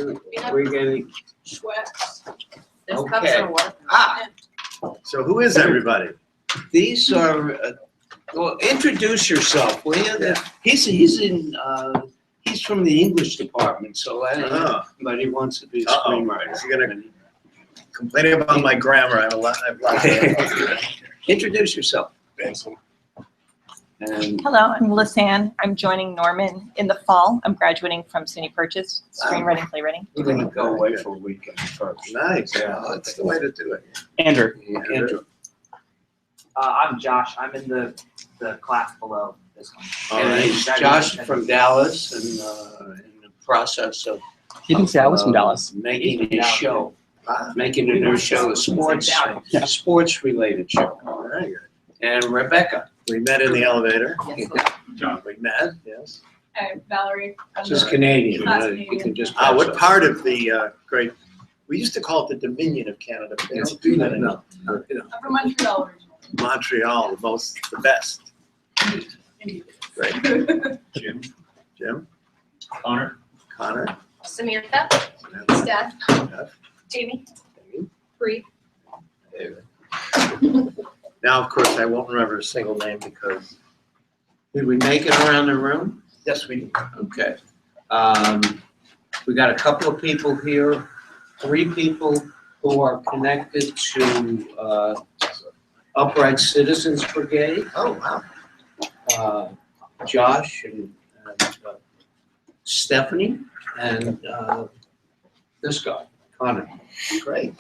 We're getting. Schweppes. There's Okay. cups of water. Ah, So who is everybody? these are, well, introduce yourself, will you? He's from the English department, so anybody wants to be a screenwriter. Is he gonna complain about my grammar? I have a lot of Introduce yourself. And Hello, I'm Lisanne. I'm joining Norman in the fall. I'm graduating from SUNY Purchase, screenwriting, playwriting. we're gonna go away for a weekend first. Nice, yeah, that's the way to do it. Andrew. Andrew. I'm Josh. I'm in the class below this one. And it's Josh from Dallas and in the process of You didn't say I was from Dallas. making a show, making a new show, a sports related show. Very good. And Rebecca. We met in the elevator. Yes. We met, yes. Hi, Valerie. I'm This is the Canadian. class You can just. What part of the great, we used to call it the Dominion of Canada, but they don't do that anymore. I'm from Montreal originally. Montreal, the best. Indeed. Great. Jim. Jim, Connor. Connor, Samantha. Steph. Jamie. Bree. David. Now, of course, I won't remember a single name because, Did we make it around the room? yes, we do. Okay. We got a couple of people here, 3 people who are connected to Upright Citizens Brigade. Oh, wow. Josh and Stephanie and this guy, Connor. Great.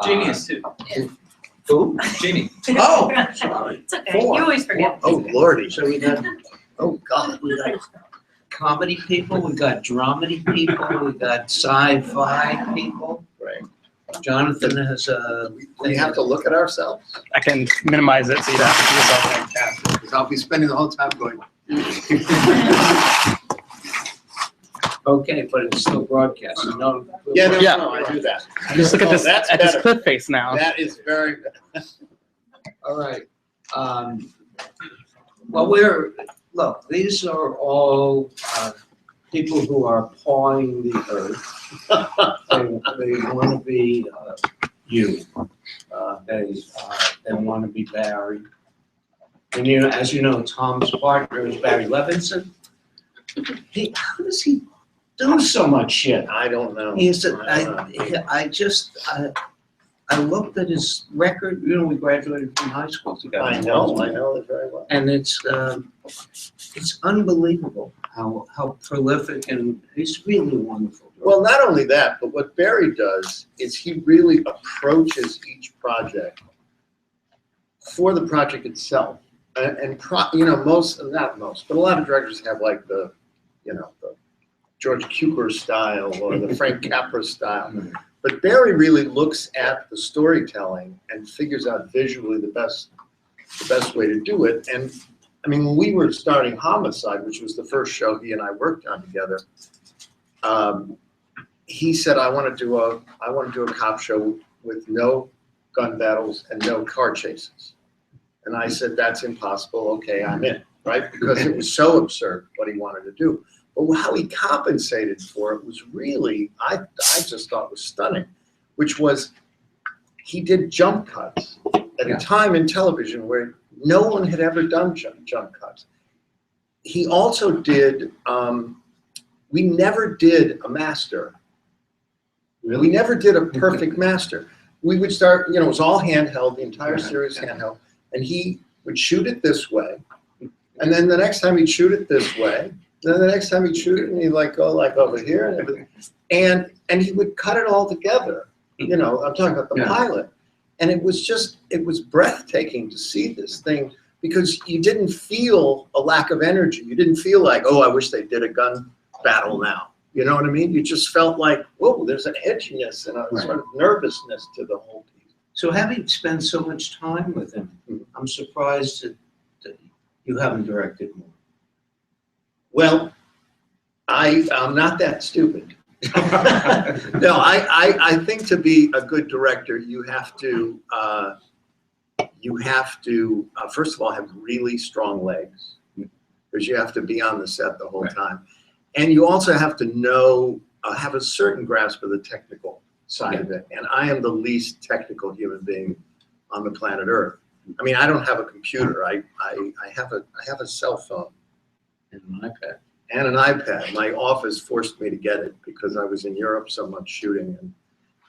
Jamie is too. Who? Jamie. Oh, sorry. It's okay. 4. You always forget. Oh, Lordy. So we got, Oh, God. we got comedy people, we got dramedy people, we got sci-fi people. Right. Jonathan has We have to look at ourselves, I can minimize it so you don't have to see yourself. because I'll be spending the whole time going, okay, but it's still broadcasting. No. Yeah. no, I do that. Just look at Oh, this that's at this better. clip face now. That is very good. All right. Well, look, these are all people who are pawing the earth. They want to be you. They want to be Barry. And as you know, Tom's partner is Barry Levinson. How does he do so much shit? I don't know. He said, I don't know. I looked at his record, we graduated from high school together. I know it very well. And it's unbelievable how prolific, and he's really wonderful. Well, not only that, but what Barry does is he really approaches each project for the project itself. Not most, but a lot of directors have like the George Cukor style or the Frank Capra style. But Barry really looks at the storytelling and figures out visually the best way to do it. And I mean, when we were starting Homicide, which was the first show he and I worked on together, he said, I want to do a cop show with no gun battles and no car chases. And I said, that's impossible. Okay, I'm in, right? Because it was so absurd what he wanted to do. But how he compensated for it was really, I just thought was stunning, which was he did jump cuts at a time in television where no one had ever done jump cuts. He also did, we never did a master. We never did a perfect master. We would start, it was all handheld, the entire series handheld, and he would shoot it this way. And then the next time he'd shoot it this way. Then the next time he'd shoot it, and he'd go over here and everything. And he would cut it all together. I'm talking about the pilot. And it was breathtaking to see this thing because you didn't feel a lack of energy. You didn't feel like, oh, I wish they did a gun battle now. You know what I mean? You just felt like, whoa, there's an edginess and a sort of nervousness to the whole piece. So having spent so much time with him, I'm surprised that you haven't directed more. Well, I'm not that stupid. No, I think to be a good director, you have to first of all have really strong legs because you have to be on the set the whole time, and you also have to know have a certain grasp of the technical side of it, and I am the least technical human being on the planet Earth. I mean, I don't have a computer. I have a cell phone And an iPad. and an iPad. My office forced me to get it because I was in Europe so much shooting,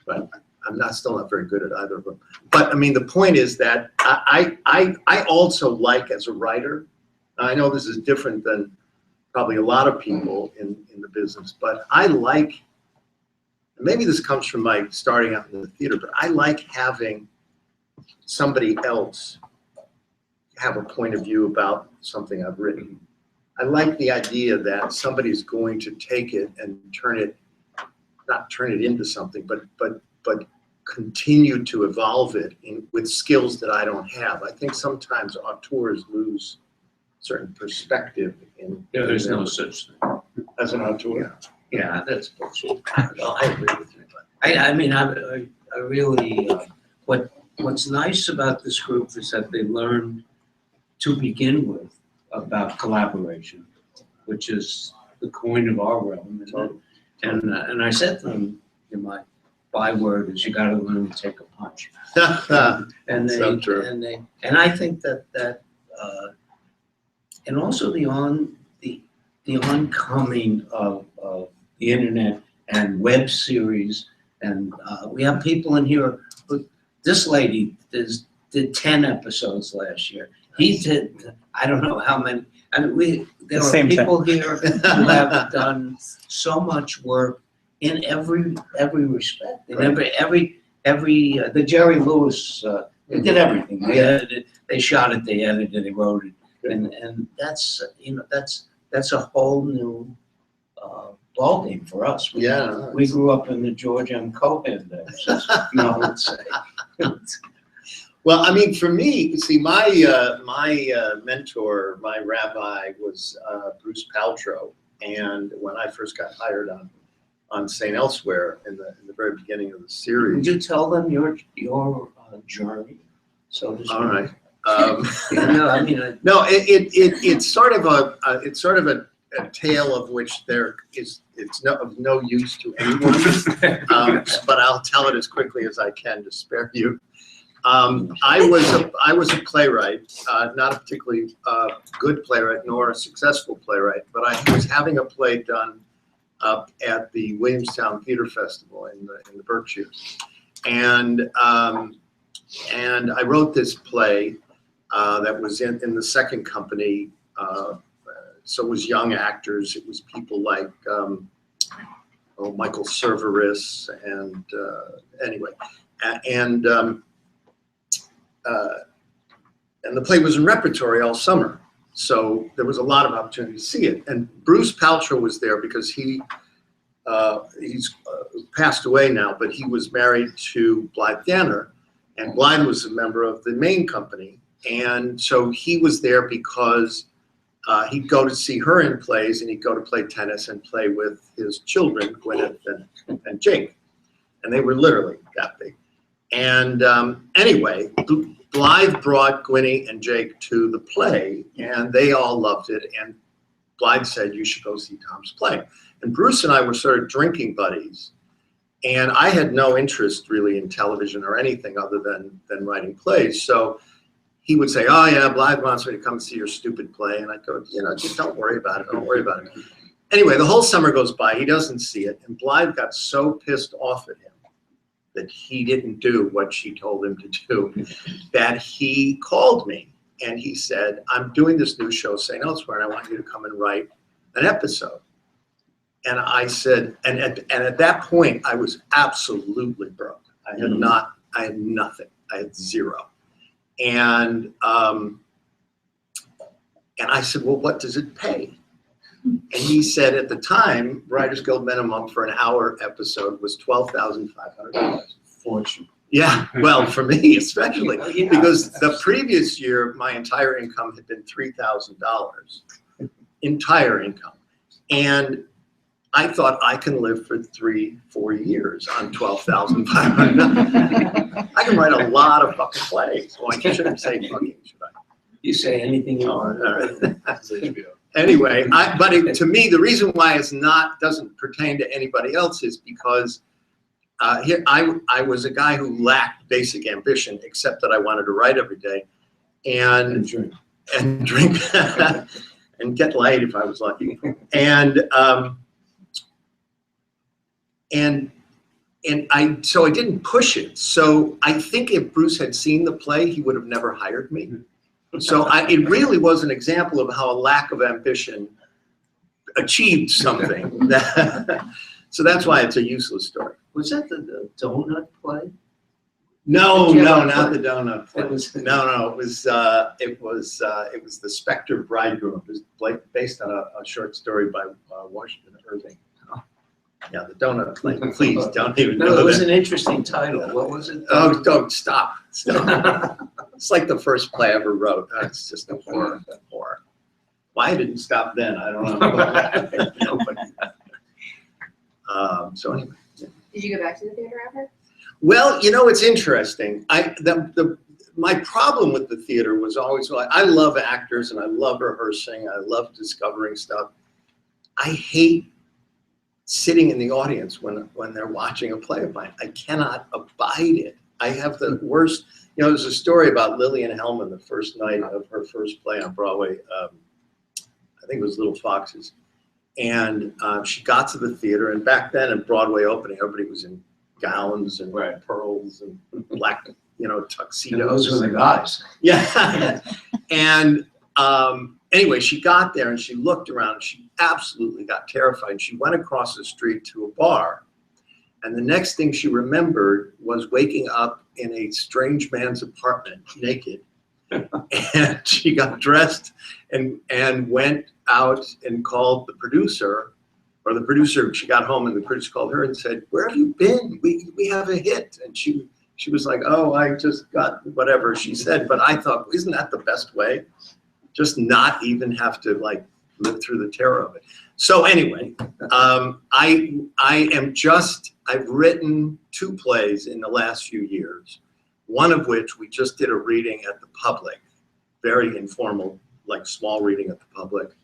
but I'm still not very good at either of them. But I mean, the point is that I also like, as a writer, I know this is different than probably a lot of people in the business, but I like, maybe this comes from my starting out in the theater, but I like having somebody else have a point of view about something I've written. I like the idea that somebody's going to take it and not turn it into something, but continue to evolve it with skills that I don't have. I think sometimes auteurs lose certain perspective There is no such thing. as an auteur. Yeah, that's bullshit. Well, I agree with you. I mean, I really, what's nice about this group is that they learn to begin with about collaboration, which is the coin of our realm. And I said to them, my byword is you got to learn to take a punch. And they, So true. and I think that and also the oncoming of the internet and web series, and we have people in here. This lady did 10 episodes last year. He did, I don't know how many. I mean, there are Same people here who have done so much work in every respect. In every the Jerry Lewis, they did everything. They edited, they shot it, they edited, they wrote it, and that's that's a whole new ballgame for us. We grew up in the George M. Cohan days. No, let's say. Well, I mean, for me, see, my mentor, my rabbi, was Bruce Paltrow, and when I first got hired on St. Elsewhere in the very beginning of the Would series. you tell them your journey, so to speak? All right. No, I mean, No, it's sort of a tale of which it's of no use to anyone, but I'll tell it as quickly as I can to spare you. I was a playwright, not a particularly good playwright nor a successful playwright, but I was having a play done up at the Williamstown Theater Festival in the Berkshires, and I wrote this play that was in the second company. So it was young actors. It was people like Michael Cerveris and anyway, and the play was in repertory all summer. So there was a lot of opportunity to see it. And Bruce Paltrow was there because he's passed away now, but he was married to Blythe Danner, and Blythe was a member of the main company. And so he was there because he'd go to see her in plays, and he'd go to play tennis and play with his children, Gwyneth and Jake. And they were literally that big. And anyway, Blythe brought Gwynny and Jake to the play, and they all loved it. And Blythe said, "You should go see Tom's play." And Bruce and I were sort of drinking buddies, and I had no interest really in television or anything other than writing plays. So he would say, "Oh yeah, Blythe wants me to come see your stupid play," and I'd go, just don't worry about it. Don't worry about it. Anyway, the whole summer goes by. He doesn't see it, and Blythe got so pissed off at him that he didn't do what she told him to do, that he called me and he said, "I'm doing this new show, St. Elsewhere, and I want you to come and write an episode." And I said, and at that point, I was absolutely broke. I had nothing. I had zero. And I said, "Well, what does it pay?" And he said, at the time, Writers Guild minimum for an hour episode was $12,500. fortune. Yeah, well, for me especially, Yeah. because the previous year, my entire income had been $3,000, entire income. And I thought I can live for 3-4 years on $12,500. I can write a lot of fucking plays. Well, I shouldn't say fucking, should I? You say anything you Oh, want. all right. Anyway, to me, the reason why doesn't pertain to anybody else is because here I was a guy who lacked basic ambition, except that I wanted to write every day and drink and get laid if I was lucky. So I didn't push it. So I think if Bruce had seen the play, he would have never hired me. So it really was an example of how a lack of ambition achieved something. So that's why it's a useless story. Was that the donut play? No, Did you ever not play? the donut play. It was No, it was the Spectre Bridegroom. It was based on a short story by Washington Irving. Yeah, the donut play. Please don't even No, know it was that. an interesting title. What was it? Oh, don't stop. It's like the first play I ever wrote. It's just a horror. Why I didn't stop then, I don't know. Nobody. So anyway. Did you go back to the theater ever? Well, it's interesting. My problem with the theater was always, I love actors and I love rehearsing. I love discovering stuff. I hate sitting in the audience when they're watching a play of mine. I cannot abide it. I have the worst. There's a story about Lillian Hellman, the first night of her first play on Broadway. I think it was Little Foxes. And she got to the theater, and back then at Broadway opening, everybody was in gowns and pearls and black, tuxedos. Those were the guys. Yeah. And anyway, she got there and she looked around and she absolutely got terrified. She went across the street to a bar. And the next thing she remembered was waking up in a strange man's apartment naked. And she got dressed and went out and called the producer, or the producer, she got home and the producer called her and said, "Where have you been? We have a hit." And she was like, "Oh, I just got whatever," she said. But I thought, isn't that the best way? Just not even have to live through the terror of it. So anyway, I've written 2 plays in the last few years, one of which we just did a reading at the Public, very informal, small reading at the Public,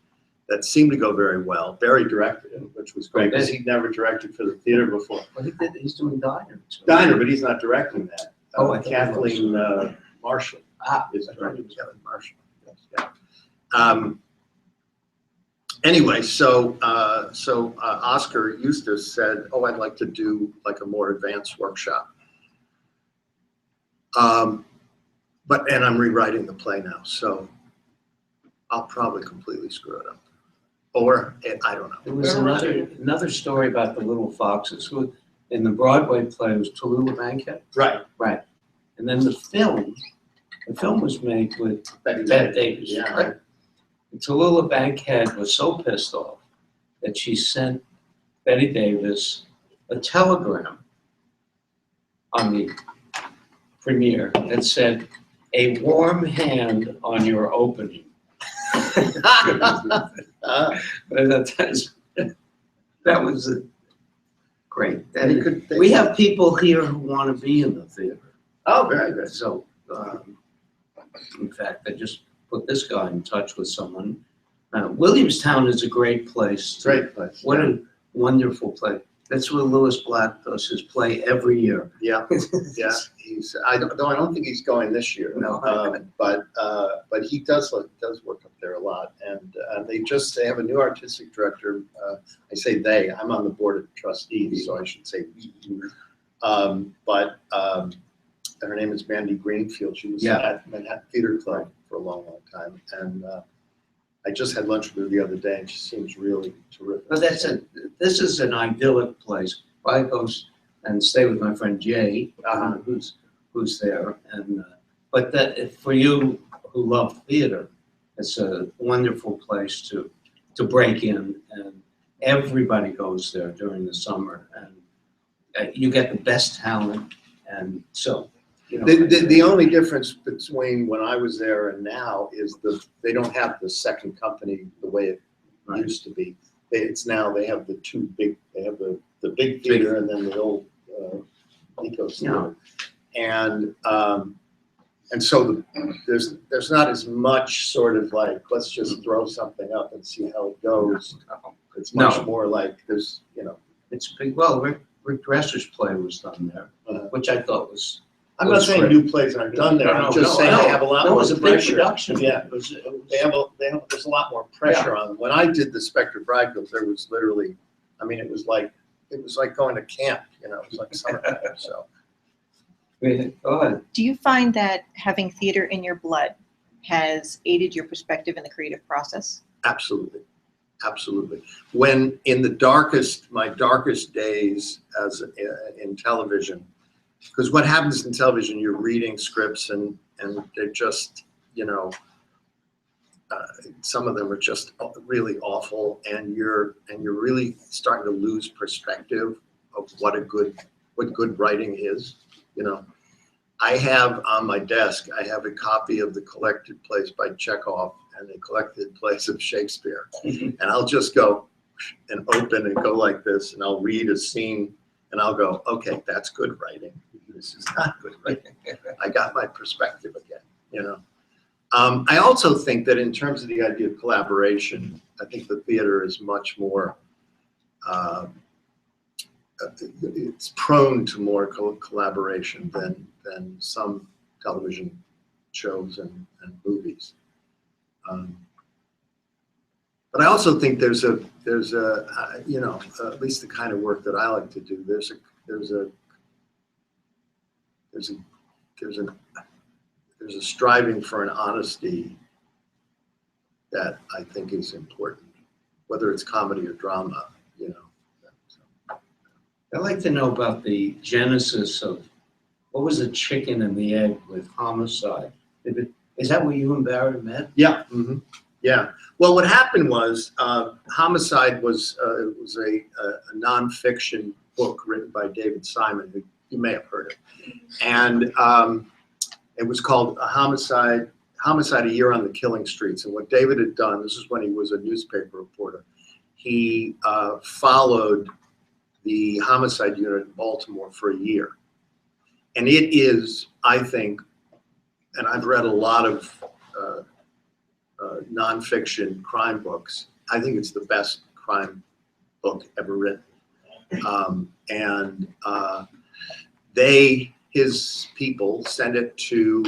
that seemed to go very well, very directed, which was great because he'd never directed for the theater before. Well, he's doing Diner. Diner, but he's not directing that. Oh, I thought Kathleen Marshall is directing. Kathleen Marshall. Yes, yeah. Anyway, so Oscar Eustace said, "Oh, I'd like to do a more advanced workshop." And I'm rewriting the play now, so I'll probably completely screw it up. Or I don't know. There was another story about the Little Foxes, who in the Broadway play was Tallulah Bankhead. Right. Right. And then the film was made with Bette Davis. Yeah. Right? And Tallulah Bankhead was so pissed off that she sent Bette Davis a telegram on the premiere that said, "A warm hand on your opening." That was great. We have people here who want to be in the theater. Oh, very good. So, in fact, I just put this guy in touch with someone. Williamstown is a great place. Great place. What a wonderful place. That's where Lewis Black does his play every year. Yeah, yeah. I don't think he's going this year. No. But he does work up there a lot, and they have a new artistic director. I say they. I'm on the board of trustees, so I should say we. But her name is Mandy Greenfield. She was at Manhattan Theater Club for a long, long time, and I just had lunch with her the other day, and she seems really terrific. But this is an idyllic place. I go and stay with my friend Jay, who's there. And but for you who love theater, it's a wonderful place to break in, and everybody goes there during the summer, and you get the best talent, and so. The only difference between when I was there and now is they don't have the second company the way it used to be. It's now they have the two big. They have the big theater and then the old Ecos theater. And And so there's not as much sort of like, let's just throw something up and see how it goes. It's much No. more like there's, It's big, well, Rick Dresser's play was done there, which I thought was. I'm not saying new plays aren't done there, I'm just saying they have a lot That more was a big pressure. production. Yeah, there's a lot more pressure on them. When I did the Spectre Bridegrooms, there was literally, I mean, it was like going to camp, it was like summer camp, so. Go ahead. Do you find that having theater in your blood has aided your perspective in the creative process? Absolutely, absolutely. When in my darkest days in television, because what happens in television, you're reading scripts and they're just, some of them are just really awful, and you're really starting to lose perspective of what good writing is. I have on my desk, I have a copy of the collected plays by Chekhov and the collected plays of Shakespeare. And I'll just go and open and go like this, and I'll read a scene and I'll go, okay, that's good writing. This is not good writing. I got my perspective again, I also think that in terms of the idea of collaboration, I think the theater is much more, it's prone to more collaboration than some television shows and movies. But I also think there's a at least the kind of work that I like to do. There's a striving for an honesty that I think is important, whether it's comedy or drama. I'd like to know about the genesis of, what was the chicken and the egg with Homicide? Is that where you and Barry met? Yeah. Mm-hmm. Yeah. Well, what happened was Homicide was a nonfiction book written by David Simon, who you may have heard of, and it was called Homicide: A Year on the Killing Streets. And what David had done, this is when he was a newspaper reporter, he followed the homicide unit in Baltimore for a year. And it is, I think, and I've read a lot of nonfiction crime books, I think it's the best crime book ever written. His people sent it to,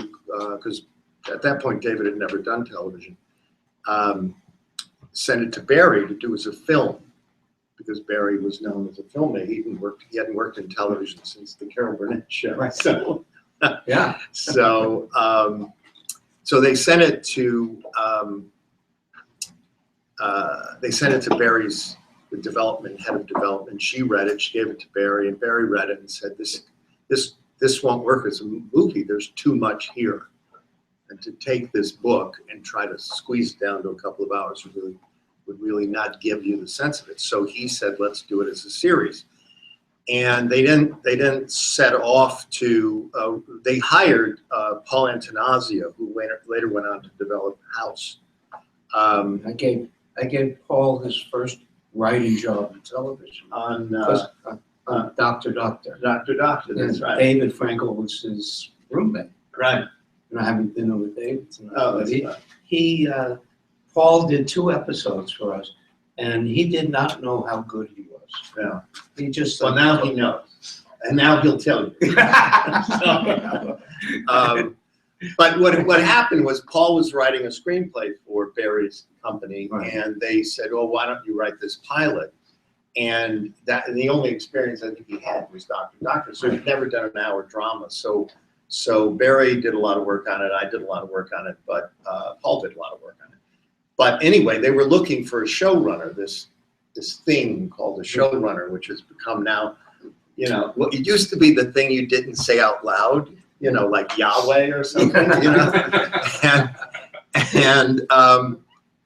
because at that point David had never done television, sent it to Barry to do as a film, because Barry was known as a filmmaker. He hadn't worked in television since the Carol Burnett show. Right. So, Yeah. So they sent it to Barry's head of development. She read it. She gave it to Barry, and Barry read it and said, "This won't work as a movie. There's too much here, and to take this book and try to squeeze it down to a couple of hours would really not give you the sense of it." So he said, "Let's do it as a series." And they didn't set off to. They hired Paul Antanasio, who later went on to develop House. I gave Paul his first writing job in television On Dr. Doctor. Dr. That's right. David Frankel was his roommate. Right. And I haven't dinner with David tonight. Oh, But that's right. Paul did 2 episodes for us, and he did not know how good he was. Yeah. He just. Well, now he knows, and now he'll tell you. But what happened was Paul was writing a screenplay for Barry's company, Right. and they said, "Oh, why don't you write this pilot?" And the only experience I think he had was Dr. Doctor, so he'd never done an hour drama. So Barry did a lot of work on it. I did a lot of work on it, but Paul did a lot of work on it. But anyway, they were looking for a showrunner. This thing called a showrunner, which has become now, what it used to be the thing you didn't say out loud, like Yahweh or something,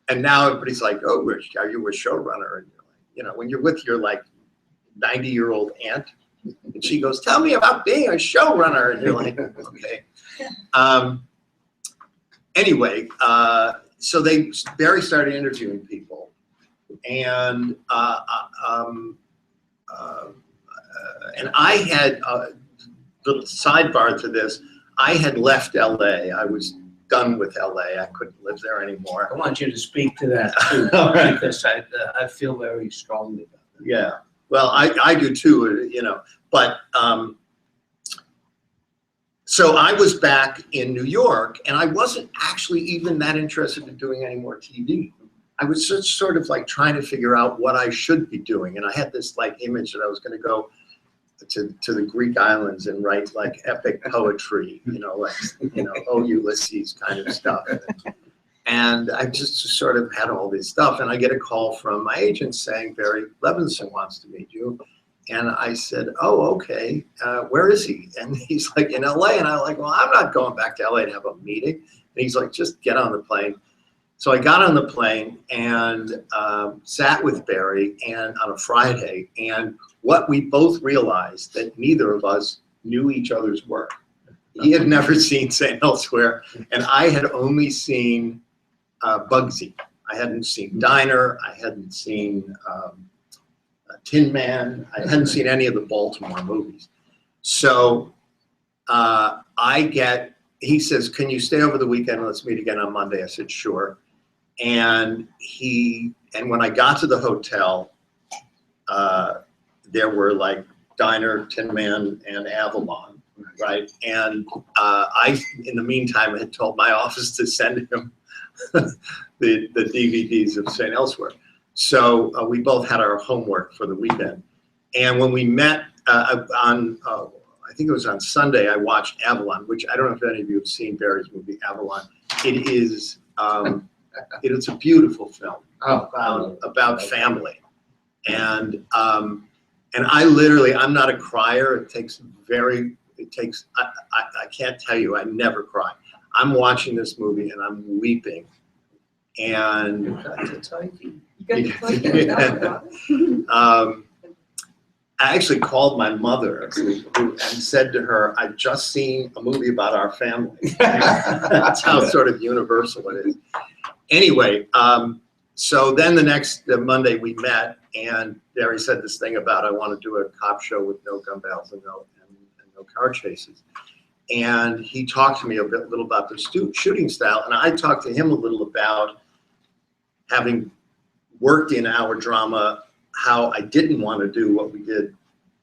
and now everybody's like, "Oh, are you a showrunner?" And you're like, when you're with your 90-year-old aunt, and she goes, "Tell me about being a showrunner," and you're like, "Okay." Anyway, so Barry started interviewing people, and I had a little sidebar to this. I had left LA. I was done with LA. I couldn't live there anymore. I want you to speak to that too, All right. because I feel very strongly about that. Yeah, well, I do too, but, so I was back in New York, and I wasn't actually even that interested in doing any more TV. I was just sort of like trying to figure out what I should be doing, and I had this like image that I was going to go to the Greek islands and write like epic poetry, oh Ulysses kind of stuff. And I just sort of had all this stuff, and I get a call from my agent saying Barry Levinson wants to meet you. And I said, oh, okay, where is he? And he's like, in LA. And I'm like, well, I'm not going back to LA to have a meeting. And he's like, just get on the plane. So I got on the plane and sat with Barry and on a Friday. And what we both realized that neither of us knew each other's work. He had never seen St. Elsewhere, and I had only seen Bugsy. I hadn't seen Diner. I hadn't seen Tin Man. I hadn't seen any of the Baltimore movies. So he says, can you stay over the weekend? Let's meet again on Monday. I said, sure. And when I got to the hotel, there were like Diner, Tin Man, and Avalon, right? And I, in the meantime, had told my office to send him the DVDs of St. Elsewhere. So we both had our homework for the weekend. And when we met I think it was on Sunday, I watched Avalon, which I don't know if any of you have seen Barry's movie, Avalon. It is a beautiful film about family. And I literally, I'm not a crier. I can't tell you, I never cry. I'm watching this movie and I'm weeping. And I actually called my mother and said to her, I've just seen a movie about our family. That's how sort of universal it is. Anyway, so then the Monday we met, and Barry said this thing about I want to do a cop show with no gun battles and no car chases. And he talked to me a little about the shooting style, and I talked to him a little about having worked in our drama, how I didn't want to do what we did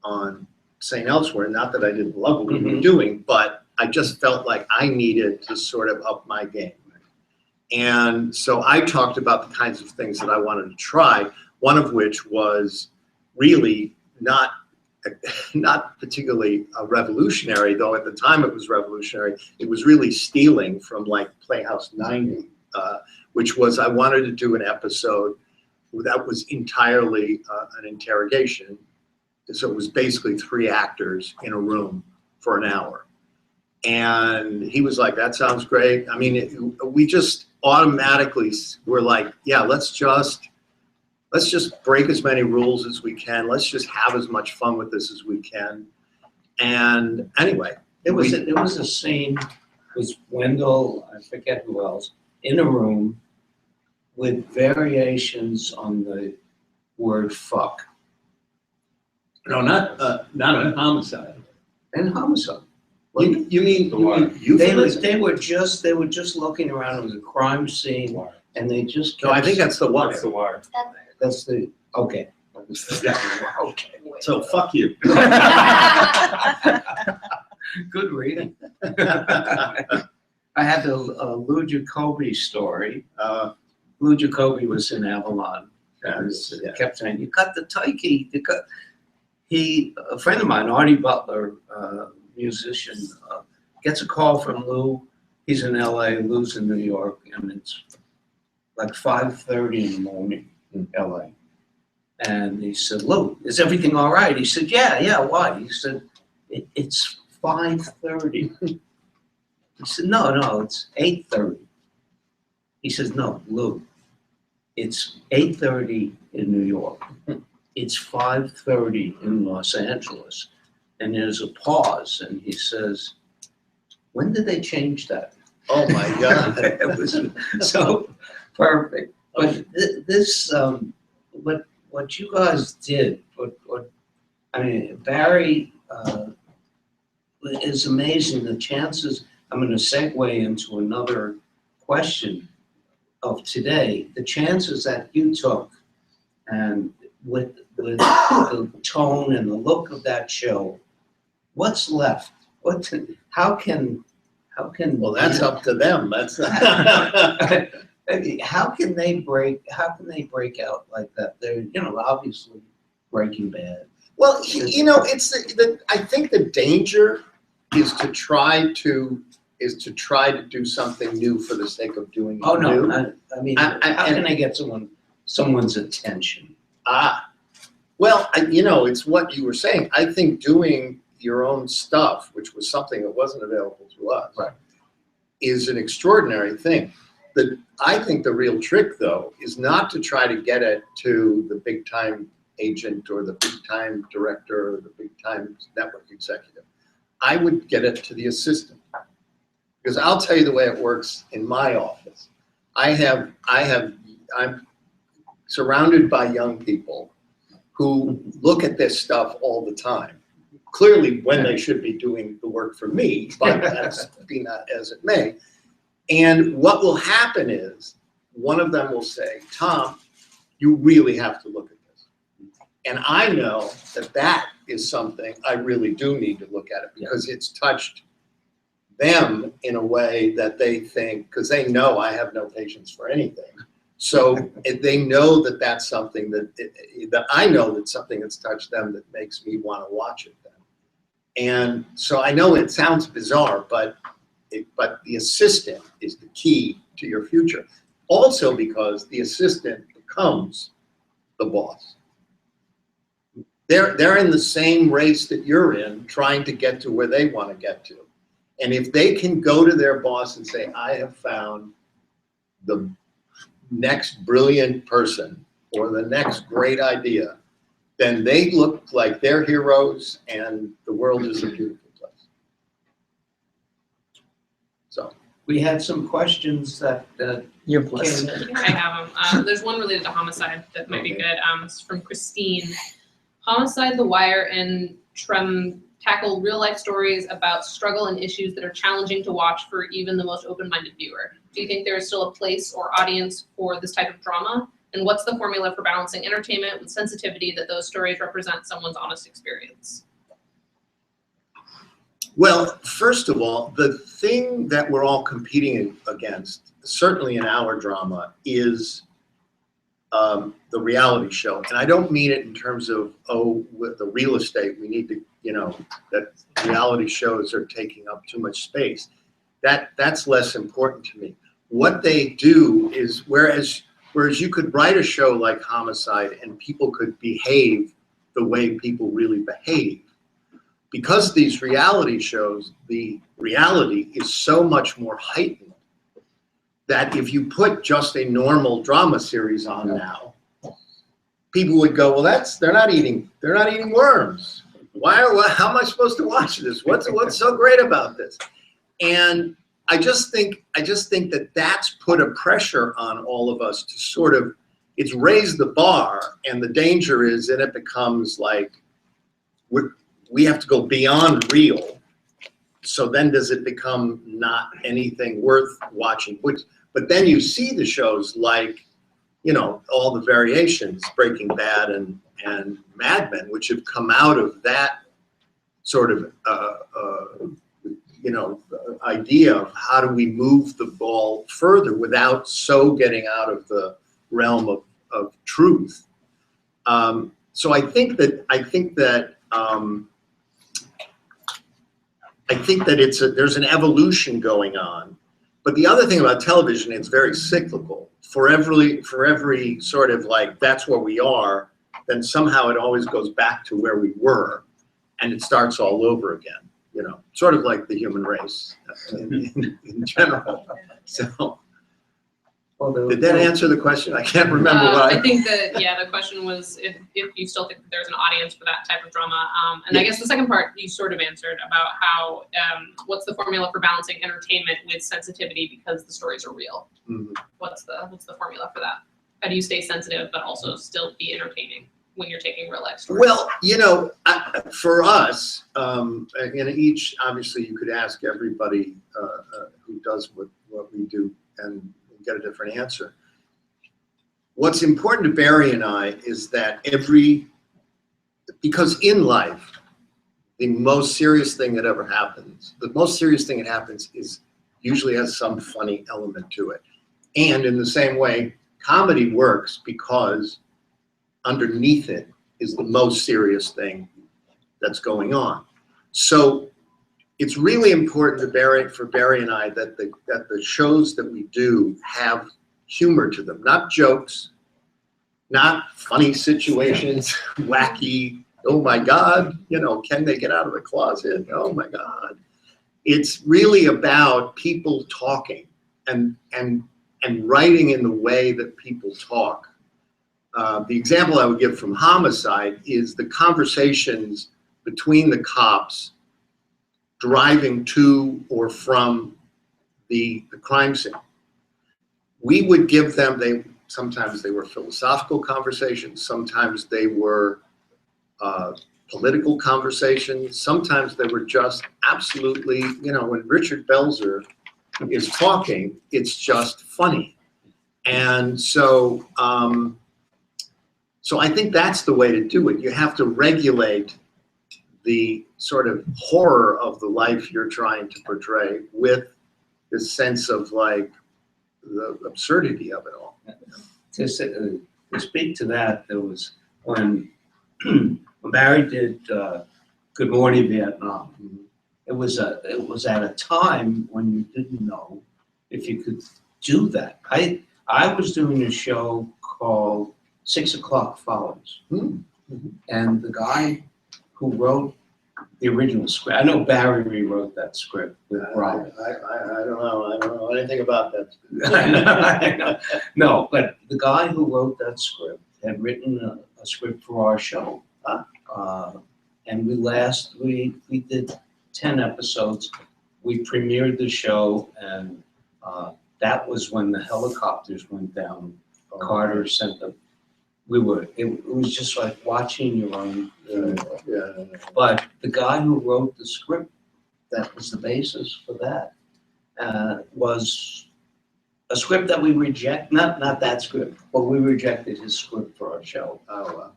on St. Elsewhere. Not that I didn't love what we were doing, but I just felt like I needed to sort of up my game. And so I talked about the kinds of things that I wanted to try, one of which was really not particularly revolutionary, though at the time it was revolutionary. It was really stealing from like Playhouse 90, which was I wanted to do an episode that was entirely an interrogation. So it was basically 3 actors in a room for an hour. And he was like, that sounds great. I mean, we just automatically were like, yeah, let's just break as many rules as we can. Let's just have as much fun with this as we can. And anyway, There was a scene with Wendell, I forget who else, in a room with variations on the word fuck. No, not in homicide. In homicide. Well, you mean they were just looking around. It was a crime scene, and they just kept. No, I think that's the one. That's the wire. That's the okay. Okay. So fuck you. Good reading. I had the Lou Jacoby story. Lou Jacoby was in Avalon. And kept saying, "You cut the tikey." A friend of mine, Artie Butler, musician, gets a call from Lou. He's in LA. Lou's in New York, and it's like 5:30 in the morning in LA. And he said, "Lou, is everything all right?" He said, "Yeah. Why?" He said, "It's 5:30." He said, "No, it's 8:30." He says, "No, Lou, it's 8:30 in New York. It's 5:30 in Los Angeles." And there's a pause, and he says, "When did they change that?" Oh my God. It was so perfect. But what you guys did, I mean, Barry is amazing. The chances, I'm going to segue into another question of today. The chances that you took, and with the tone and the look of that show, what's left? How can Well, that's up to them. That's how can they break out like that? They're, obviously Breaking Bad. Well, it's I think the danger is to try to do something new for the sake of doing it Oh no, new. I mean, I- how can I get someone's attention? Well, it's what you were saying. I think doing your own stuff, which was something that wasn't available to us, Right. is an extraordinary thing. I think the real trick, though, is not to try to get it to the big-time agent or the big-time director or the big-time network executive. I would get it to the assistant. Because I'll tell you the way it works in my office. I'm surrounded by young people who look at this stuff all the time. Clearly when they should be doing the work for me, but that's be not as it may. And what will happen is one of them will say, Tom, you really have to look at this. And I know that is something I really do need to look at it because it's touched them in a way that they think, because they know I have no patience for anything. So they know that that's something that I know that's something that's touched them that makes me want to watch it then. And so I know it sounds bizarre, but the assistant is the key to your future. Also because the assistant becomes the boss. They're in the same race that you're in, trying to get to where they want to get to. And if they can go to their boss and say, I have found the next brilliant person or the next great idea, then they look like they're heroes and the world is a beautiful place. So We had some questions that You're blessed. came in. I have them. There's one related to homicide that might be good. It's from Christine. Homicide, The Wire, and Trem tackle real life stories about struggle and issues that are challenging to watch for even the most open-minded viewer. Do you think there is still a place or audience for this type of drama? And what's the formula for balancing entertainment with sensitivity that those stories represent someone's honest experience? Well, first of all, the thing that we're all competing against, certainly in our drama, is the reality show. And I don't mean it in terms of, with the real estate, we need to, that reality shows are taking up too much space. That's less important to me. What they do is, whereas you could write a show like Homicide and people could behave the way people really behave, because these reality shows, the reality is so much more heightened that if you put just a normal drama series on now, people would go, well, they're not eating worms. How am I supposed to watch this? What's so great about this? And I just think that that's put a pressure on all of us to sort of, it's raised the bar, and the danger is that it becomes like we have to go beyond real. So then does it become not anything worth watching? But then you see the shows like, all the variations, Breaking Bad and Mad Men, which have come out of that sort of, idea of how do we move the ball further without so getting out of the realm of truth. So I think that there's an evolution going on. But the other thing about television, it's very cyclical. For every sort of like, that's where we are, then somehow it always goes back to where we were, and it starts all over again. Sort of like the human race in general. So, did that answer the question? I can't remember what I think that, the question was if you still think that there's an audience for that type of drama. And I guess the second part you sort of answered about how, what's the formula for balancing entertainment with sensitivity because the stories are real? Mm-hmm. What's the formula for that? How do you stay sensitive but also still be entertaining when you're taking real life stories? Well, you know, for us, and each, obviously you could ask everybody who does what we do and get a different answer. What's important to Barry and I is that because in life, the most serious thing that happens is usually has some funny element to it. And in the same way, comedy works because underneath it is the most serious thing that's going on. So it's really important for Barry and I that the shows that we do have humor to them, not jokes, not funny situations, wacky, oh my God, you know, can they get out of the closet? Oh my God. It's really about people talking and writing in the way that people talk. The example I would give from Homicide is the conversations between the cops driving to or from the crime scene. We would give them, sometimes they were philosophical conversations, sometimes they were political conversations, sometimes they were just absolutely, you know, when Richard Belzer is talking, it's just funny. And so, so I think that's the way to do it. You have to regulate the sort of horror of the life you're trying to portray with this sense of like the absurdity of it all. To speak to that, there was when Barry did Good Morning Vietnam. It was at a time when you didn't know if you could do that. I was doing a show called 6 O'Clock Follows, and the guy who wrote the original script, I know Barry rewrote that script with Robin. I don't know anything about that. I know. No, but the guy who wrote that script had written a script for our show. And we did 10 episodes. We premiered the show, and that was when the helicopters went down. Carter sent them. It was just like watching your own. Yeah. But the guy who wrote the script, that was the basis for that, was a script that we reject, not that script, but we rejected his script for our show. Oh, wow.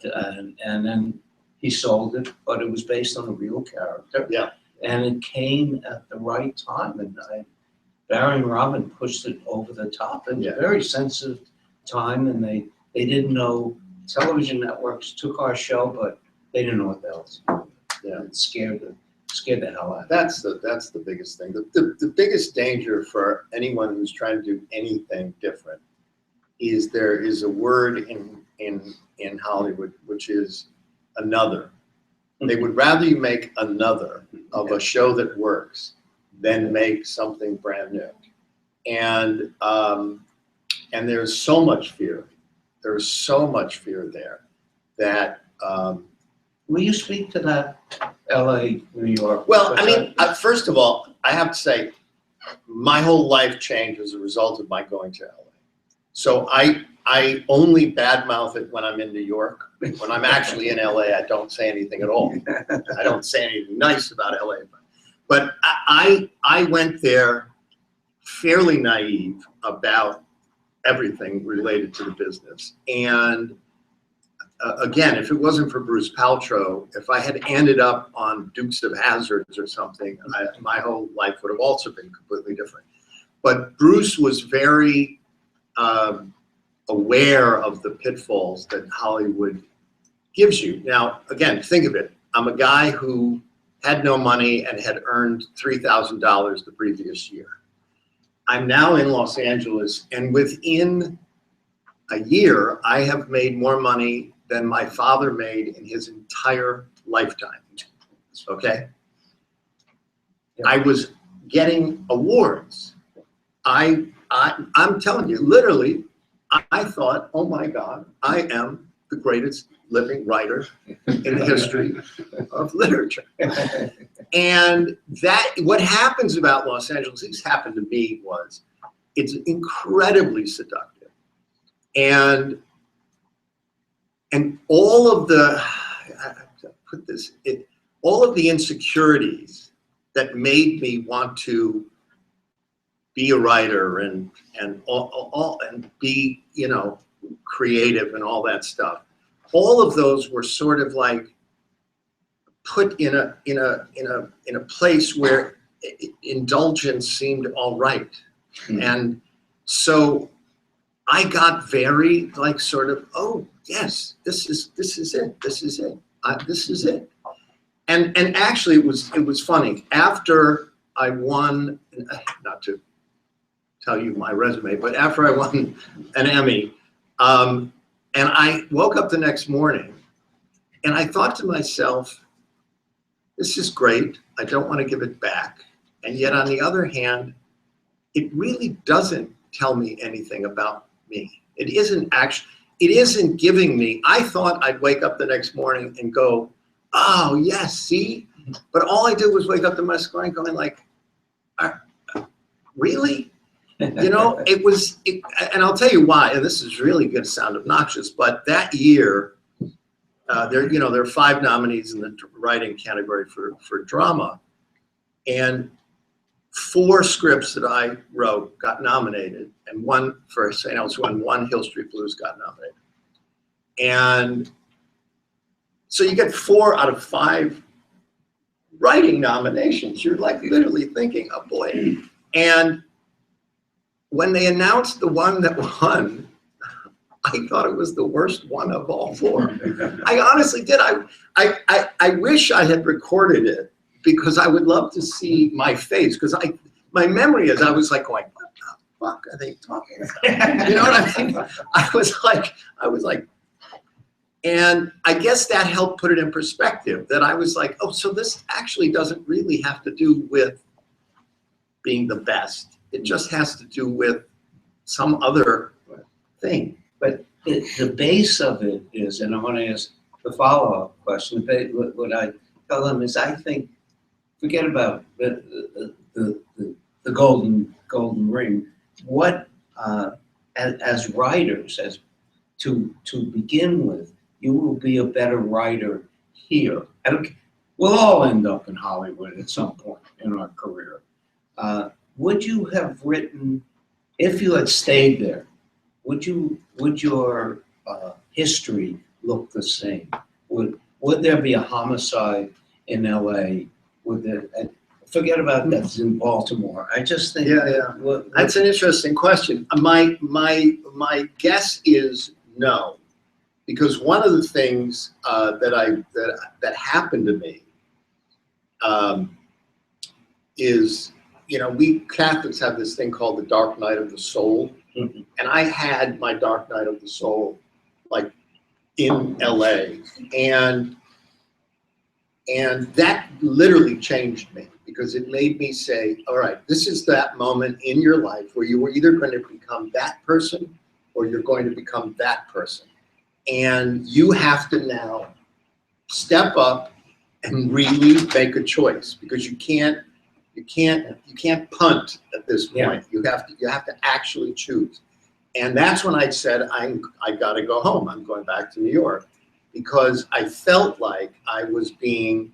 And then he sold it, but it was based on a real character. Yeah. And it came at the right time, and Barry and Robin pushed it over the top. It was a very sensitive time, and they didn't know. Television networks took our show, but they didn't know what the hell to do. Yeah, it scared the hell out of them. That's the biggest thing. The biggest danger for anyone who's trying to do anything different is there is a word in Hollywood which is another. They would rather you make another of a show that works than make something brand new. And there's so much fear. There's so much fear there that. Will you speak to that, LA, New York? Well, I mean, first of all, I have to say, my whole life changed as a result of my going to LA. So I only badmouth it when I'm in New York. When I'm actually in LA, I don't say anything at all. I don't say anything nice about LA. But I went there fairly naive about everything related to the business. And again, if it wasn't for Bruce Paltrow, if I had ended up on Dukes of Hazzards or something, my whole life would have also been completely different. But Bruce was very aware of the pitfalls that Hollywood gives you. Now, again, think of it. I'm a guy who had no money and had earned $3,000 the previous year. I'm now in Los Angeles, and within a year, I have made more money than my father made in his entire lifetime. Okay? I was getting awards. I'm telling you, literally, I thought, oh my God, I am the greatest living writer in the history of literature. And what happens about Los Angeles, at least happened to me, was it's incredibly seductive. And And all of the, all of the insecurities that made me want to be a writer and be, you know, creative and all that stuff. All of those were sort of like put in a place where indulgence seemed all right. And so I got very like sort of, oh yes, this is it, this is it. And actually it was funny. After I won, not to tell you my resume, but after I won an Emmy, and I woke up the next morning and I thought to myself, this is great. I don't want to give it back. And yet on the other hand, it really doesn't tell me anything about me. It isn't giving me, I thought I'd wake up the next morning and go, oh yes, see? But all I did was wake up the next morning going like, really? You know, and I'll tell you why, and this is really going to sound obnoxious, but that year, there are 5 nominees in the writing category for drama, and 4 scripts that I wrote got nominated, and one for St. Elmo's Run, 1 Hill Street Blues got nominated. And so you get 4 out of 5 writing nominations. You're like literally thinking, oh boy. And when they announced the one that won, I thought it was the worst one of all 4. I honestly did. I wish I had recorded it because I would love to see my face, because my memory is I was like going, what the fuck are they talking about? You know what I mean? I was like, and I guess that helped put it in perspective, that I was like, oh, so this actually doesn't really have to do with being the best. It just has to do with some other thing. But the base of it is, and I want to ask the follow-up question, what I tell them is, I think, forget about the golden ring. What, as writers, to begin with, you will be a better writer here. We'll all end up in Hollywood at some point in our career. Would you have written, if you had stayed there, would your history look the same? Would there be a homicide in LA? Forget about that's in Baltimore. I just think That's an interesting question. My guess is no, because one of the things that happened to me is, you know, we Catholics have this thing called the dark night of the soul. Mm-hmm. And I had my dark night of the soul like in LA, and that literally changed me, because it made me say, all right, this is that moment in your life where you were either going to become that person or you're going to become that person. And you have to now step up and really make a choice, because you can't punt at this point. Yeah. You have to actually choose. And that's when I said, I got to go home. I'm going back to New York, because I felt like I was being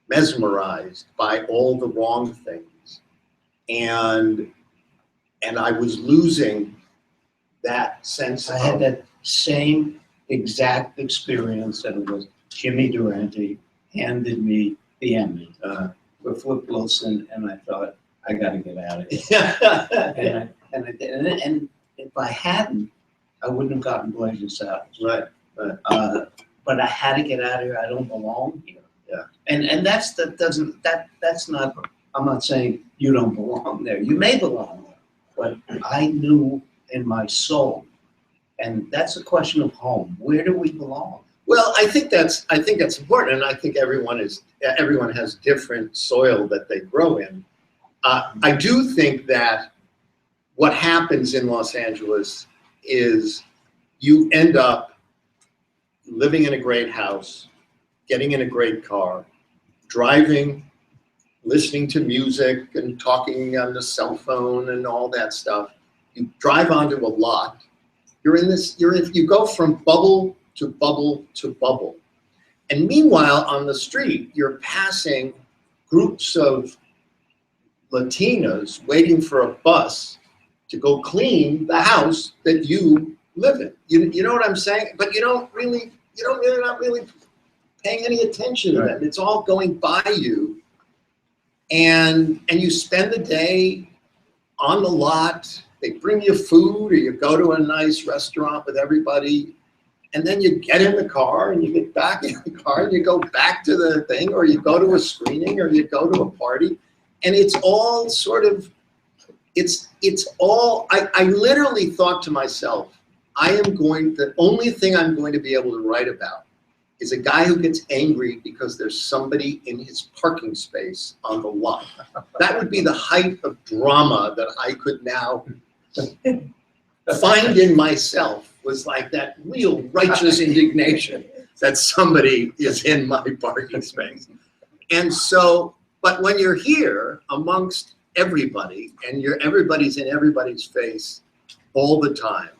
mesmerized by all the wrong things, and I was losing that sense. I had that same exact experience, and it was Jimmy Durante handed me the Emmy for Flip Wilson, and I thought, I got to get out of here. and I did. And if I hadn't, I wouldn't have gotten Blazing Saddles. Right. But I had to get out of here. I don't belong here. Yeah. And that's not. I'm not saying you don't belong there. You may belong there, but I knew in my soul, and that's a question of home. Where do we belong? Well, I think that's important, and I think everyone has different soil that they grow in. I do think that what happens in Los Angeles is you end up living in a great house, getting in a great car, driving, listening to music and talking on the cell phone and all that stuff. You drive onto a lot. You go from bubble to bubble to bubble. And meanwhile, on the street, you're passing groups of Latinas waiting for a bus to go clean the house that you live in. You know what I'm saying? But you're not really paying any attention to them. It's all going by you. And you spend the day on the lot. They bring you food, or you go to a nice restaurant with everybody. And then you get in the car and you get back in the car and you go back to the thing, or you go to a screening, or you go to a party. And it's all sort of, it's all, I literally thought to myself, the only thing I'm going to be able to write about is a guy who gets angry because there's somebody in his parking space on the lot. That would be the height of drama that I could now find in myself, was like that real righteous indignation that somebody is in my parking space. And so, but when you're here amongst everybody and everybody's in everybody's face all the time,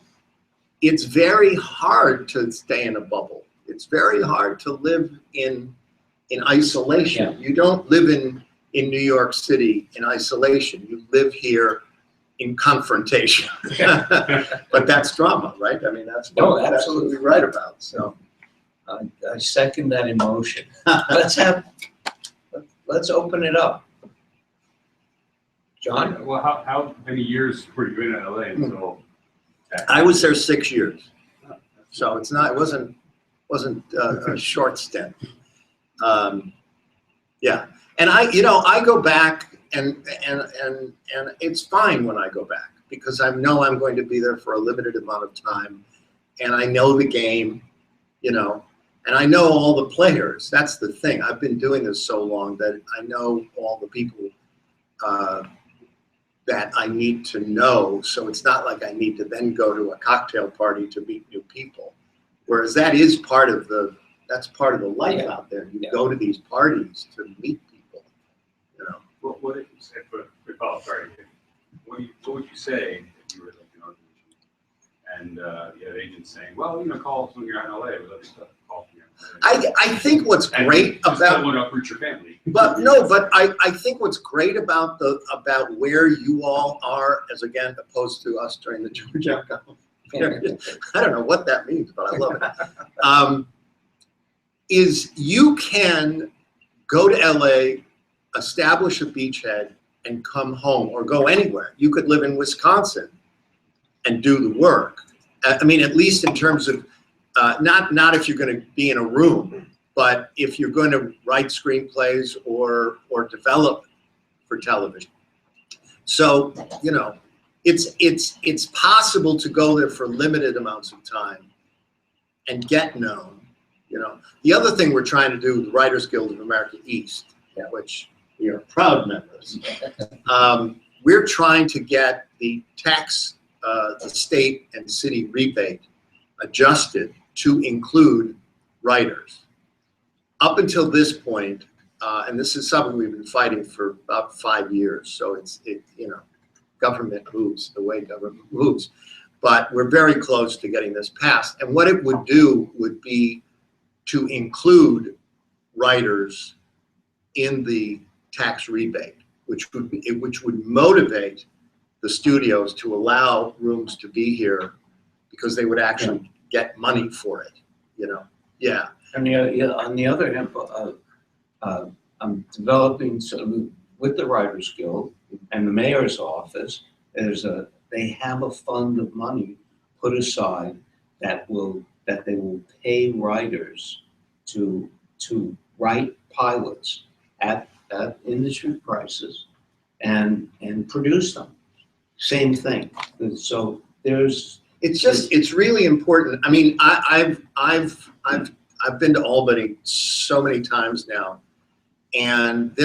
it's very hard to stay in a bubble. It's very hard to live in isolation. Yeah. You don't live in New York City in isolation. You live here in confrontation. But that's drama, right? I mean, that's No, what absolutely. we write about. So I second that emotion. Let's open it up. John? Well, how many years were you in LA until? I was there 6 years, so it wasn't a short stint. Yeah, and I go back and it's fine when I go back, because I know I'm going to be there for a limited amount of time, and I know the game, and I know all the players. That's the thing. I've been doing this so long that I know all the people that I need to know. So it's not like I need to then go to a cocktail party to meet new people. Whereas that's part of the life out there. You go to these parties to meet people, What would you say what would you say if you were like an organization and you had agents saying, well, call us when you're out in LA with other stuff, call me. I think what's great about don't want to uproot your family. But I think what's great about where you all are, as again opposed to us during the Georgia period, I don't know what that means, but I love it. Is you can go to LA, establish a beachhead, and come home, or go anywhere. You could live in Wisconsin and do the work. I mean, at least in terms of not if you're going to be in a room, but if you're going to write screenplays or develop for television. So, it's possible to go there for limited amounts of time and get known. The other thing we're trying to do with the Writers Guild of America East, which we are proud members, we're trying to get the the state and city rebate adjusted to include writers. Up until this point, and this is something we've been fighting for about 5 years, so government moves the way government moves, but we're very close to getting this passed. And what it would do would be to include writers in the tax rebate, which would motivate the studios to allow rooms to be here, because they would actually get money for it. Yeah. And on the other hand, I'm developing with the Writers Guild and the mayor's office. They have a fund of money put aside that they will pay writers to write pilots at industry prices and produce them. Same thing. So it's really important. I mean, I've been to Albany so many times now, and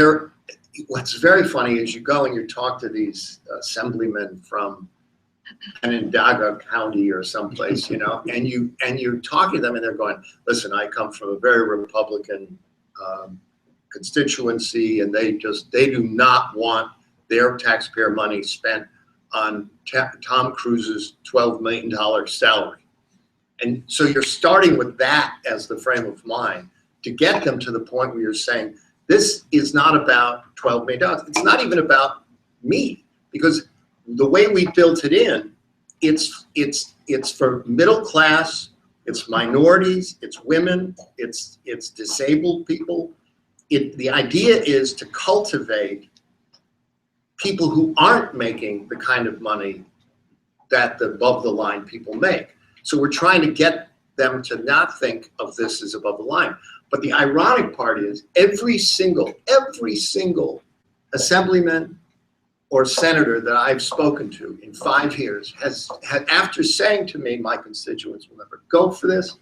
what's very funny is you go and you talk to these assemblymen from Onondaga County or someplace, and you talk to them and they're going, listen, I come from a very Republican constituency, and they do not want their taxpayer money spent on Tom Cruise's $12 million salary. And so you're starting with that as the frame of mind to get them to the point where you're saying, this is not about $12 million. It's not even about me, because the way we built it in, it's for middle class, it's minorities, it's women, it's disabled people. The idea is to cultivate people who aren't making the kind of money that the above the line people make. So we're trying to get them to not think of this as above the line. But the ironic part is every single assemblyman or senator that I've spoken to in 5 years has had, after saying to me, my constituents will never go for this,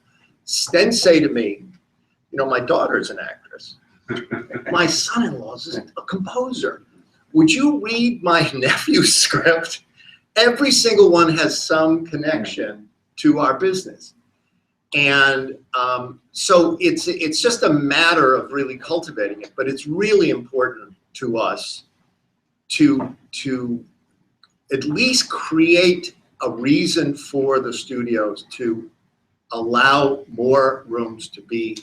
then say to me, you know, my daughter's an actress. My son-in-law is a composer. Would you read my nephew's script? Every single one has some connection to our business. And so it's just a matter of really cultivating it, but it's really important to us to at least create a reason for the studios to allow more rooms to be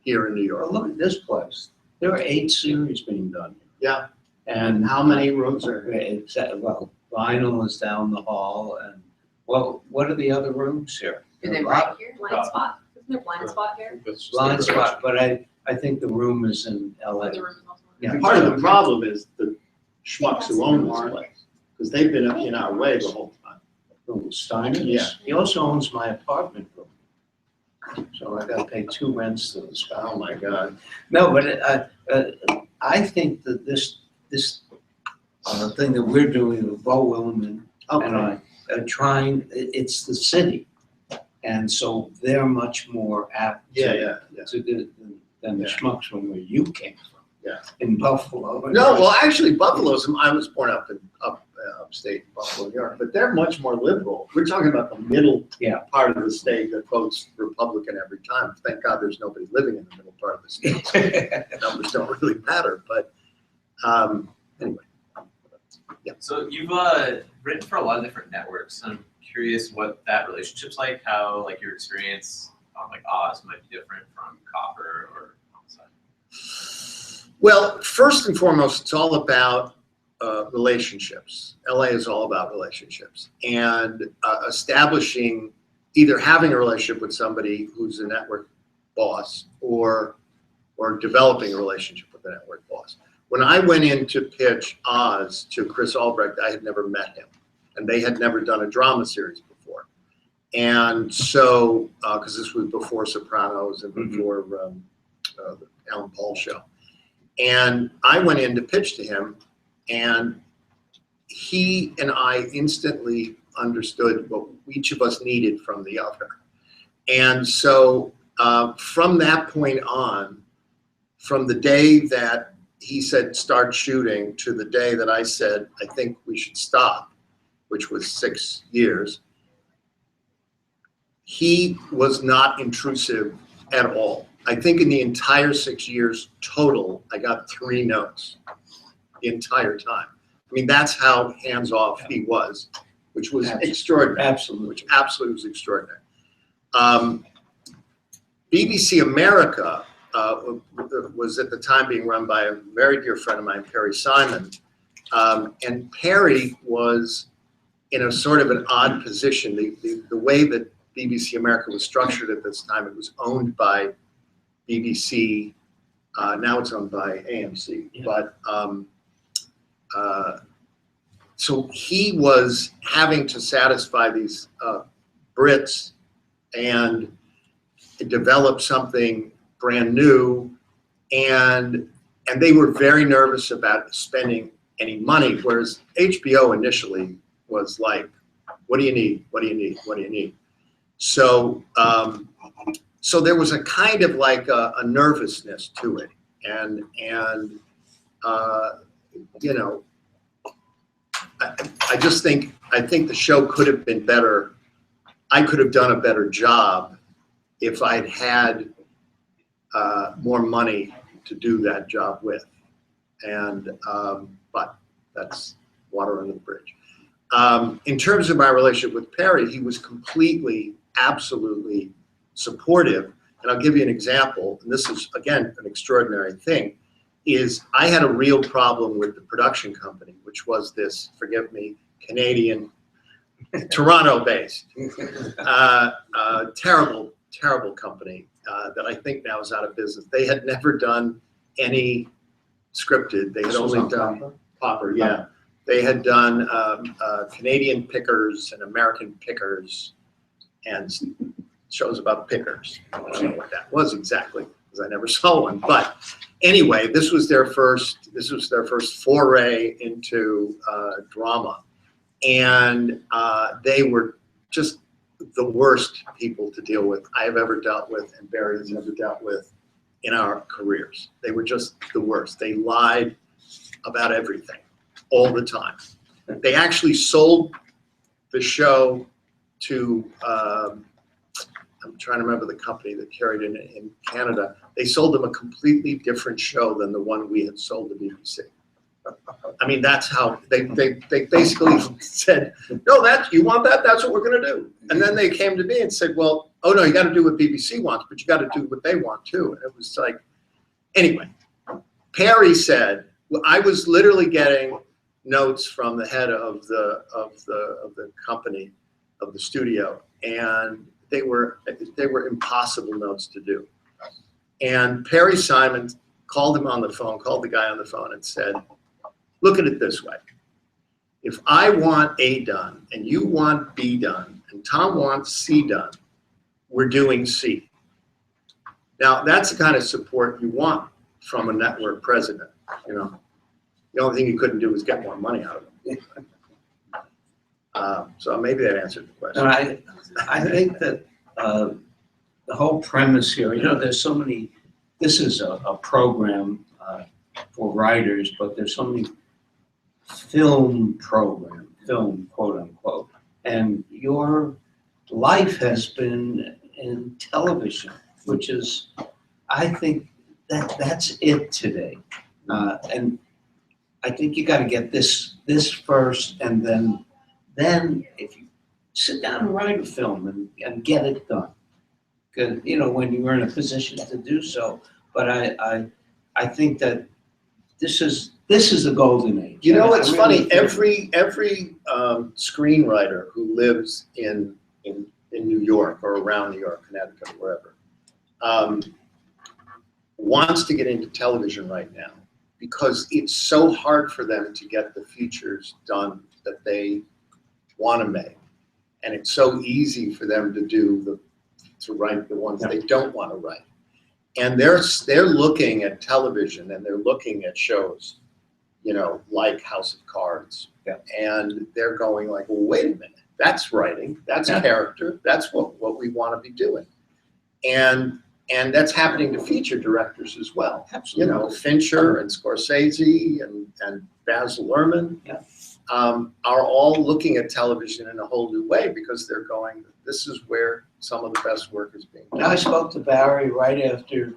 here in New York. Well, look at this place. There are 8 series being done. Yeah. And How many rooms are here? it's, well, vinyl is down the hall, and, well, what are the other rooms here? Are they A right lot- here? Blind spot. Isn't there blind spot here? Blind spot, but I think the room is in LA. The room is also. Yeah. Part of the problem is the schmucks who own this place, because they've been in our way the whole time. Who, Steiner's? Yeah. He also owns my apartment room. So I gotta pay 2 rents to this guy. Oh my God. No, but I think that this thing that we're doing with Bo Wilman and I are trying, it's the city. And so they're much more apt Yeah. to do than the Yeah. schmucks from where you came from. Yeah. In Buffalo. No, well, actually, Buffalo's, I was born up in upstate Buffalo, New York, but they're much more liberal. We're talking about the middle part of the state that votes Republican every time. Thank God there's nobody living in the middle part of the state. So numbers don't really matter, but anyway. Yeah. So you've written for a lot of different networks, and I'm curious what that relationship's like, how like your experience on like Oz might be different from Copper or outside. Well, first and foremost, it's all about relationships. LA is all about relationships, and establishing, either having a relationship with somebody who's a network boss or developing a relationship with a network boss. When I went in to pitch Oz to Chris Albrecht, I had never met him, and they had never done a drama series before. And so, because this was before Sopranos and before the Alan Paul show. And I went in to pitch to him, and he and I instantly understood what each of us needed from the other. And so from that point on, from the day that he said start shooting to the day that I said I think we should stop, which was 6 years, he was not intrusive at all. I think in the entire 6 years total, I got 3 notes the entire time. I mean, that's how hands-off he was, which was extraordinary. Absolutely. Which absolutely was extraordinary. BBC America was at the time being run by a very dear friend of mine, Perry Simon. And Perry was in a sort of an odd position. The way that BBC America was structured at this time, it was owned by BBC. Now it's owned by AMC. Yeah. But so he was having to satisfy these Brits and develop something brand new, and they were very nervous about spending any money, whereas HBO initially was like, what do you need? What do you need? What do you need? So so there was a kind of like a nervousness to it, and you know, I just think the show could have been better. I could have done a better job if I'd had more money to do that job with, and but that's water under the bridge. In terms of my relationship with Perry, he was completely absolutely supportive. And I'll give you an example, and this is, again, an extraordinary thing, is I had a real problem with the production company, which was this, forgive me, Canadian, Toronto-based, terrible, terrible company that I think now is out of business. They had never done any scripted. They had only done Popper, yeah. They had done Canadian pickers and American pickers and shows about pickers. I don't know what that was exactly because I never saw one. But anyway, this was their first foray into drama, and they were just the worst people to deal with I have ever dealt with, and Barry has ever dealt with in our careers. They were just the worst. They lied about everything all the time. They actually sold the show to, I'm trying to remember the company that carried it in Canada. They sold them a completely different show than the one we had sold to BBC. I mean, that's how they basically said, no, you want that? That's what we're going to do. And then they came to me and said, well, oh no, you got to do what BBC wants, but you got to do what they want too. And it was like, anyway, Perry said, well, I was literally getting notes from the head of the company, of the studio, and they were impossible notes to do. And Perry Simon called the guy on the phone and said, look at it this way. If I want A done and you want B done and Tom wants C done, we're doing C. Now that's the kind of support you want from a network president, you know. The only thing you couldn't do was get more money out of them. So maybe that answered the question. And I think that the whole premise here, you know, there's so many, this is a program for writers, but there's so many film quote unquote, and your life has been in television, which is, I think that's it today. And I think you got to get this first, and then if you sit down and write a film and get it done, because you know when you were in a position to do so. But I think that this is the golden age. You know, it's I funny. really Every screenwriter who lives in New York or around New York, Connecticut, or wherever, wants to get into television right now because it's so hard for them to get the features done that they want to make, and it's so easy for them to write the ones they don't want to write. And they're looking at television and they're looking at shows, you know, like House of Cards. Yeah. And they're going like, well, wait a minute, that's writing, that's character, that's what we want to be doing. And that's happening to feature directors as well. Absolutely. You know, Fincher and Scorsese and Baz Luhrmann are all looking at television in a whole new way because they're going, this is where some of the best work is being done. I spoke to Barry right after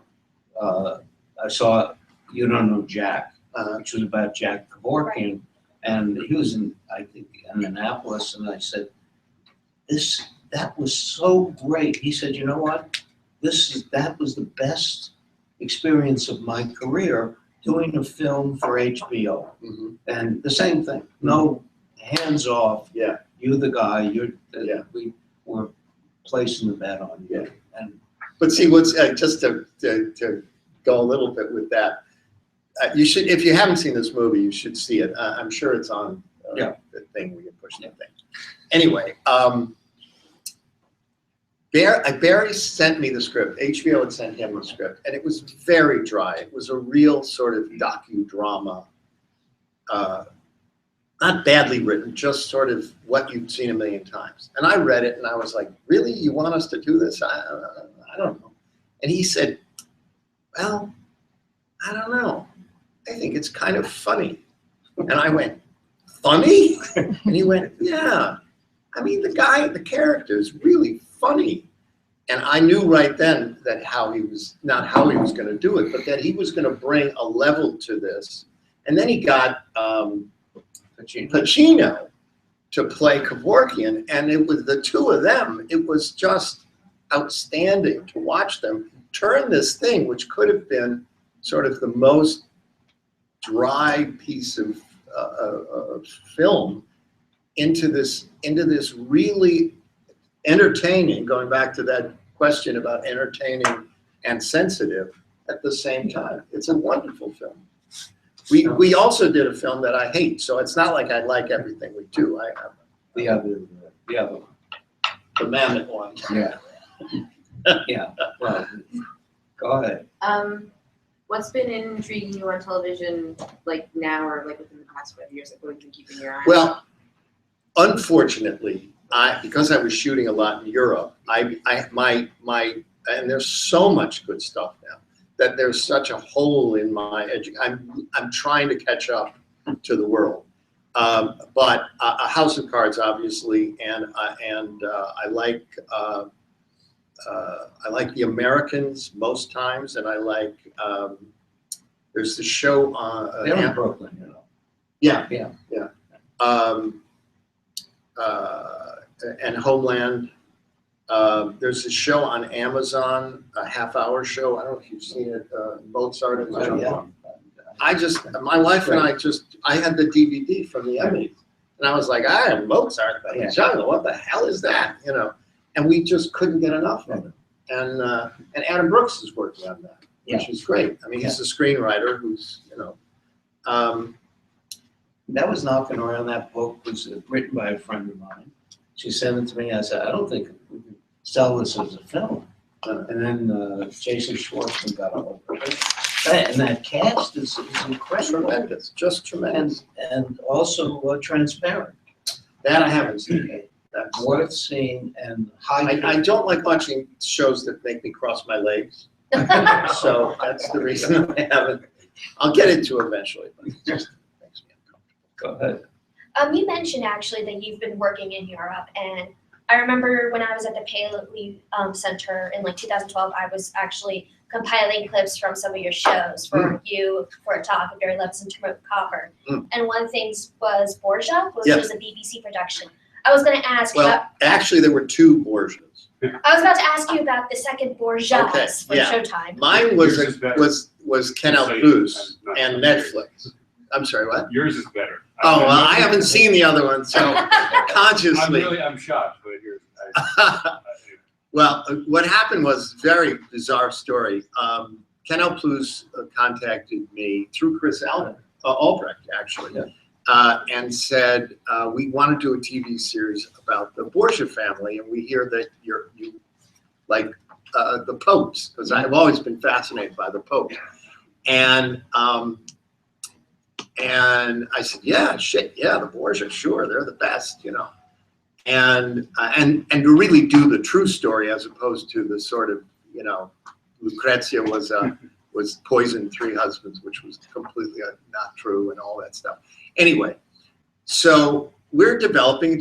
I saw You Don't Know Jack, which was about Jack Kevorkian, and he was in, I think, in Annapolis, and I said, that was so great. He said, you know what? That was the best experience of my career, doing a film for HBO. Mm-hmm. And the same thing, no hands off. Yeah. You're the guy. Yeah. We were placing the bet on you. Yeah. And But see, what's just to go a little bit with that, you should, if you haven't seen this movie, you should see it. I'm sure it's on the thing where you push the thing. Anyway, Barry sent me the script. HBO had sent him the script, and it was very dry. It was a real sort of docudrama, not badly written, just sort of what you've seen a million times. And I read it, and I was like, really? You want us to do this? I don't know. And he said, well, I don't know. I think it's kind of funny. And I went, funny? And he went, yeah. I mean, the character is really funny. And I knew right then that not how he was going to do it, but that he was going to bring a level to this. And then he got Pacino to play Kevorkian, and it was the two of them. It was just outstanding to watch them turn this thing, which could have been sort of the most dry piece of film, into this really entertaining. Going back to that question about entertaining and sensitive at the same time, it's a wonderful film. We also did a film that I hate, so it's not like I like everything we do. The other one. The Mammoth one. Yeah. Yeah, well, go ahead. What's been intriguing you on television, like now or like within the past 5 years? Like what have you been keeping your eye on? Well, unfortunately, because I was shooting a lot in Europe, and there's so much good stuff now that there's such a hole in my I'm trying to catch up to the world. But a House of Cards, obviously, and I like The Americans most times, and I like there's the show on They're in Brooklyn, you know. Yeah. Yeah. And Homeland. There's a show on Amazon, a half-hour show. I don't know if you've seen it. Mozart. My wife and I had the DVD from the Emmys, and I was like, I am Mozart by the Jungle. What the hell is that? You know, and we just couldn't get enough of it. And Adam Brooks is working on that, which is great. I mean, he's a screenwriter who's, you know. That was knocking around. That book was written by a friend of mine. She sent it to me. I said, I don't think we can sell this as a film. And then Jason Schwartzman got a hold of it. And that cast is incredible. Tremendous, just tremendous. And also transparent. That I haven't seen. That's worth seeing, and I don't like watching shows that make me cross my legs. So that's the reason I haven't. I'll get into it eventually, but it just makes me uncomfortable. Go ahead. You mentioned actually that you've been working in Europe, and I remember when I was at the Paley Center in like 2012, I was actually compiling clips from some of your shows for you for a talk of your Loves and Copper. And one of the things was Borgia, which was a BBC production. I was going to ask. Well, actually, there were two Borgias. I was about to ask you about the second Borgia for Showtime. Mine was Canal Plus and Netflix. I'm sorry, what? Yours is better. Oh, well, I haven't seen the other one, so consciously. I'm shocked, but yours. Well, what happened was a very bizarre story. Canal Plus contacted me through Chris Albrecht, actually, and said, we want to do a TV series about the Borgia family, and we hear that you like the popes, because I've always been fascinated by the popes. And I said, the Borgia, sure, they're the best, you know. And to really do the true story as opposed to the sort of, you know, Lucrezia was poisoned 3 husbands, which was completely not true, and all that stuff. Anyway, so we're developing,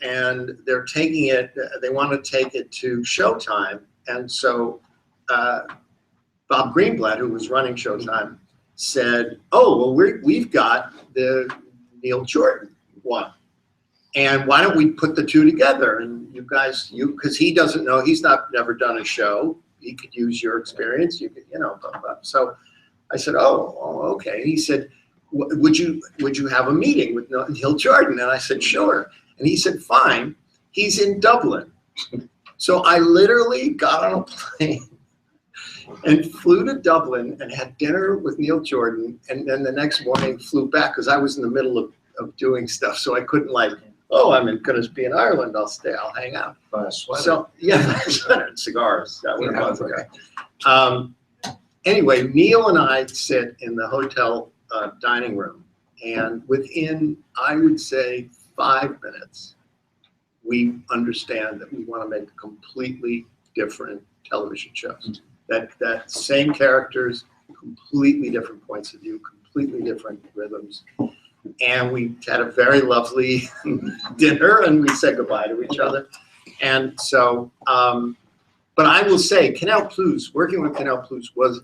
and they're taking it. They want to take it to Showtime, and so Bob Greenblatt, who was running Showtime, said, "Oh, well, we've got the Neil Jordan one, and why don't we put the two together? And you guys, because he doesn't know, he's never done a show. He could use your experience. You could, you know, blah, blah." So I said, "Oh, okay." He said, "Would you have a meeting with Neil Jordan?" And I said, "Sure." And he said, "Fine." He's in Dublin. So I literally got on a plane and flew to Dublin and had dinner with Neil Jordan, and then the next morning flew back because I was in the middle of doing stuff, so I couldn't I'm going to be in Ireland, I'll hang out. So cigars. That would have gone. Anyway, Neil and I sit in the hotel dining room, and within, I would say, 5 minutes, we understand that we want to make completely different television shows. That same characters, completely different points of view, completely different rhythms. And we had a very lovely dinner, and we said goodbye to each other. And so, but I will say, Canal Plus, working with Canal Plus was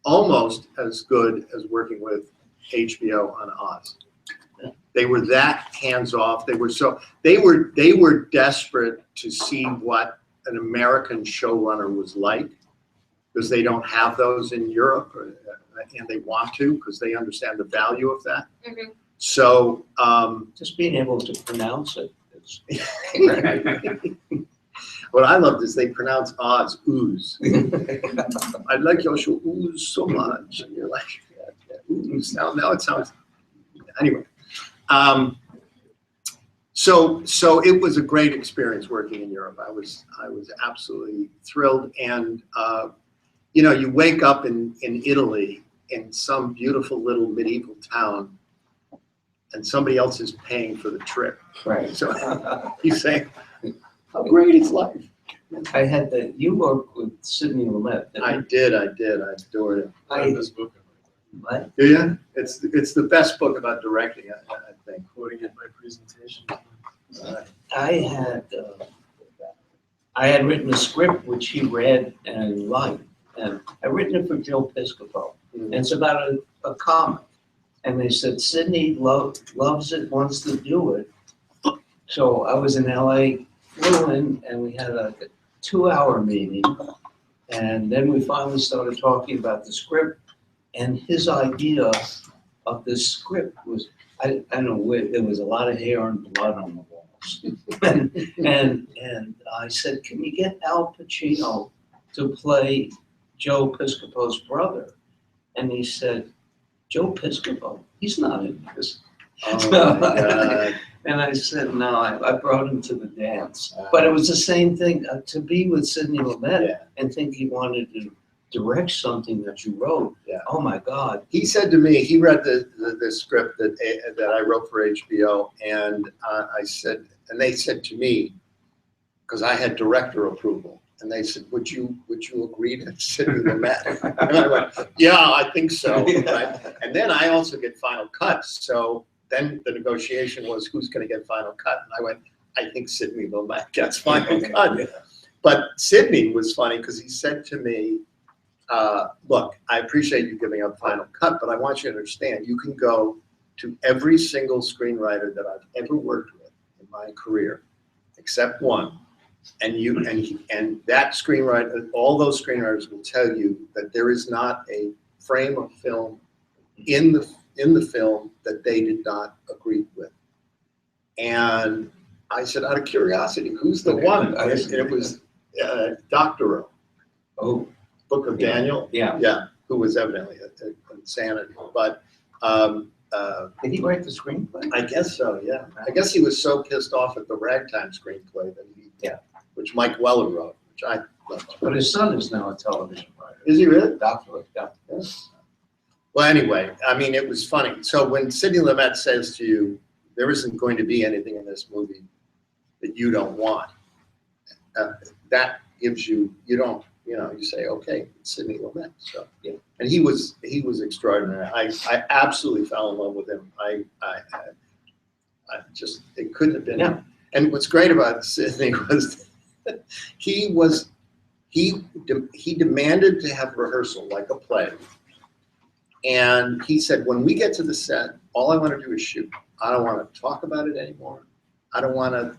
almost as good as working with HBO on Oz. They were that hands off. They were desperate to see what an American showrunner was like, because they don't have those in Europe, and they want to, because they understand the value of that. Mhm. So Just being able to pronounce it. what I loved is they pronounce Oz ooze. I like your show ooze so much, and you're like, yeah, ooze. Now it sounds. Anyway, so it was a great experience working in Europe. I was absolutely thrilled, and you wake up in Italy in some beautiful little medieval town, and somebody else is paying for the trip. Right. So you say, how great is life? You worked with Sidney Lumet. I did. I adored it. This book. What? Yeah, it's the best book about directing, I think. Quoting it in my presentation. I had written a script which he read and liked, and I written it for Joe Piscopo. And it's about a comic, and they said Sidney loves it, wants to do it. So I was in LA, flew in, and we had a 2-hour meeting, and then we finally started talking about the script. And his idea of this script was, I don't know, there was a lot of hair and blood on the walls. and I said, can we get Al Pacino to play Joe Piscopo's brother? And he said, Joe Piscopo? He's not in this. Oh my God. And I said, no, I brought him to the dance. But it was the same thing, to be with Sidney Lumet and think he wanted to direct something that you wrote. Yeah. Oh my God. He said to me, he read the script that I wrote for HBO, and I said, and they said to me, because I had director approval, and they said, would you agree to Sidney Lumet? And I went, yeah, I think so. Right? And then I also get final cuts. So then the negotiation was, who's going to get final cut? And I went, I think Sidney Lumet gets final cut. But Sidney was funny because he said to me, look, I appreciate you giving up final cut, but I want you to understand, you can go to every single screenwriter that I've ever worked with in my career, except one. And that screenwriter, all those screenwriters will tell you that there is not a frame of film in the film that they did not agree with. And I said, out of curiosity, who's the one? And it was Doctorow. Oh. Book of Daniel. Yeah. Who was evidently an insanity. But did he write the screenplay? I guess so, yeah. I guess he was so pissed off at the Ragtime screenplay that which Mike Weller wrote, which I loved. But his son is now a television writer. Is he really? Doctor. Yeah. Well, anyway, I mean, it was funny. So when Sidney Lumet says to you, there isn't going to be anything in this movie that you don't want, that gives you, you say, okay, it's Sidney Lumet. So, and he was extraordinary. I absolutely fell in love with him. I just, it couldn't have been. Yeah. And what's great about Sidney was he demanded to have rehearsal like a play. And he said, when we get to the set, all I want to do is shoot. I don't want to talk about it anymore. I don't want to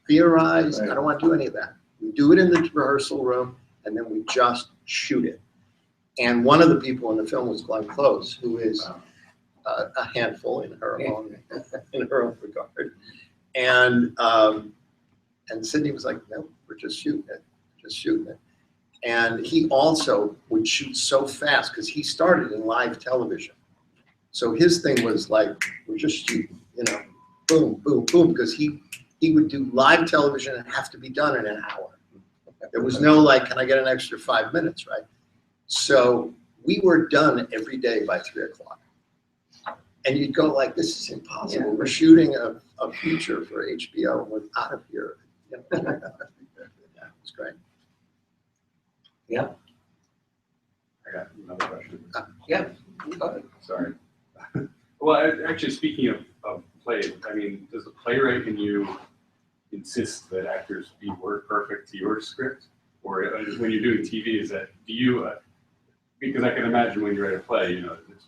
theorize. Right. I don't want to do any of that. We do it in the rehearsal room, and then we just shoot it. And one of the people in the film was Glenn Close, who is a handful in her own regard. And Sidney was like, no, we're just shooting it. And he also would shoot so fast because he started in live television. So his thing was like, we're just shooting, boom, boom, boom, because he would do live television and have to be done in an hour. There was no like, can I get an extra 5 minutes, right? So we were done every day by 3 o'clock. And you'd go like, this is impossible. Yeah. We're shooting a feature for HBO and we're out of here. It was great. Yeah. I got another question. Yeah. Sorry. Well, actually, speaking of plays, I mean, does the playwright in you insist that actors be word perfect to your script? Or when you're doing TV, is that, do you, because I can imagine when you write a play, it's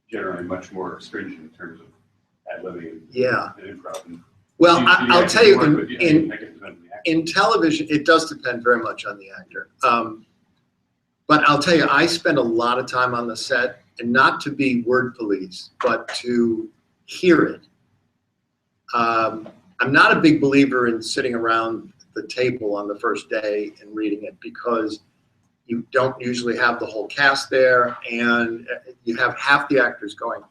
generally much more stringent in terms of ad-libbing Yeah. and improv. And Well, do I'll guys tell you, work with- I in guess it depends on the actor. in television, it does depend very much on the actor. But I'll tell you, I spend a lot of time on the set, and not to be word police, but to hear it. I'm not a big believer in sitting around the table on the first day and reading it, because you don't usually have the whole cast there, and you have half the actors going,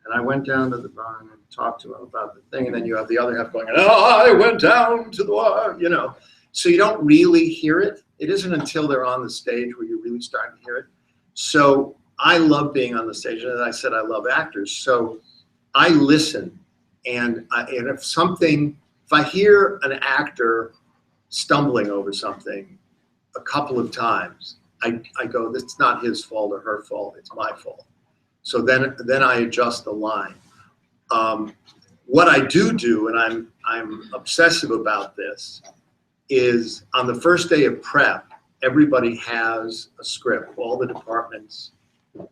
and I went down to the bar and talked to him about the thing, and then you have the other half going, oh, I went down to the bar, you know. So you don't really hear it. It isn't until they're on the stage where you really start to hear it. So I love being on the stage, and as I said, I love actors. So I listen, and if I hear an actor stumbling over something a couple of times, I go, it's not his fault or her fault, it's my fault. So then I adjust the line. What I do, and I'm obsessive about this, is on the first day of prep, everybody has a script. All the departments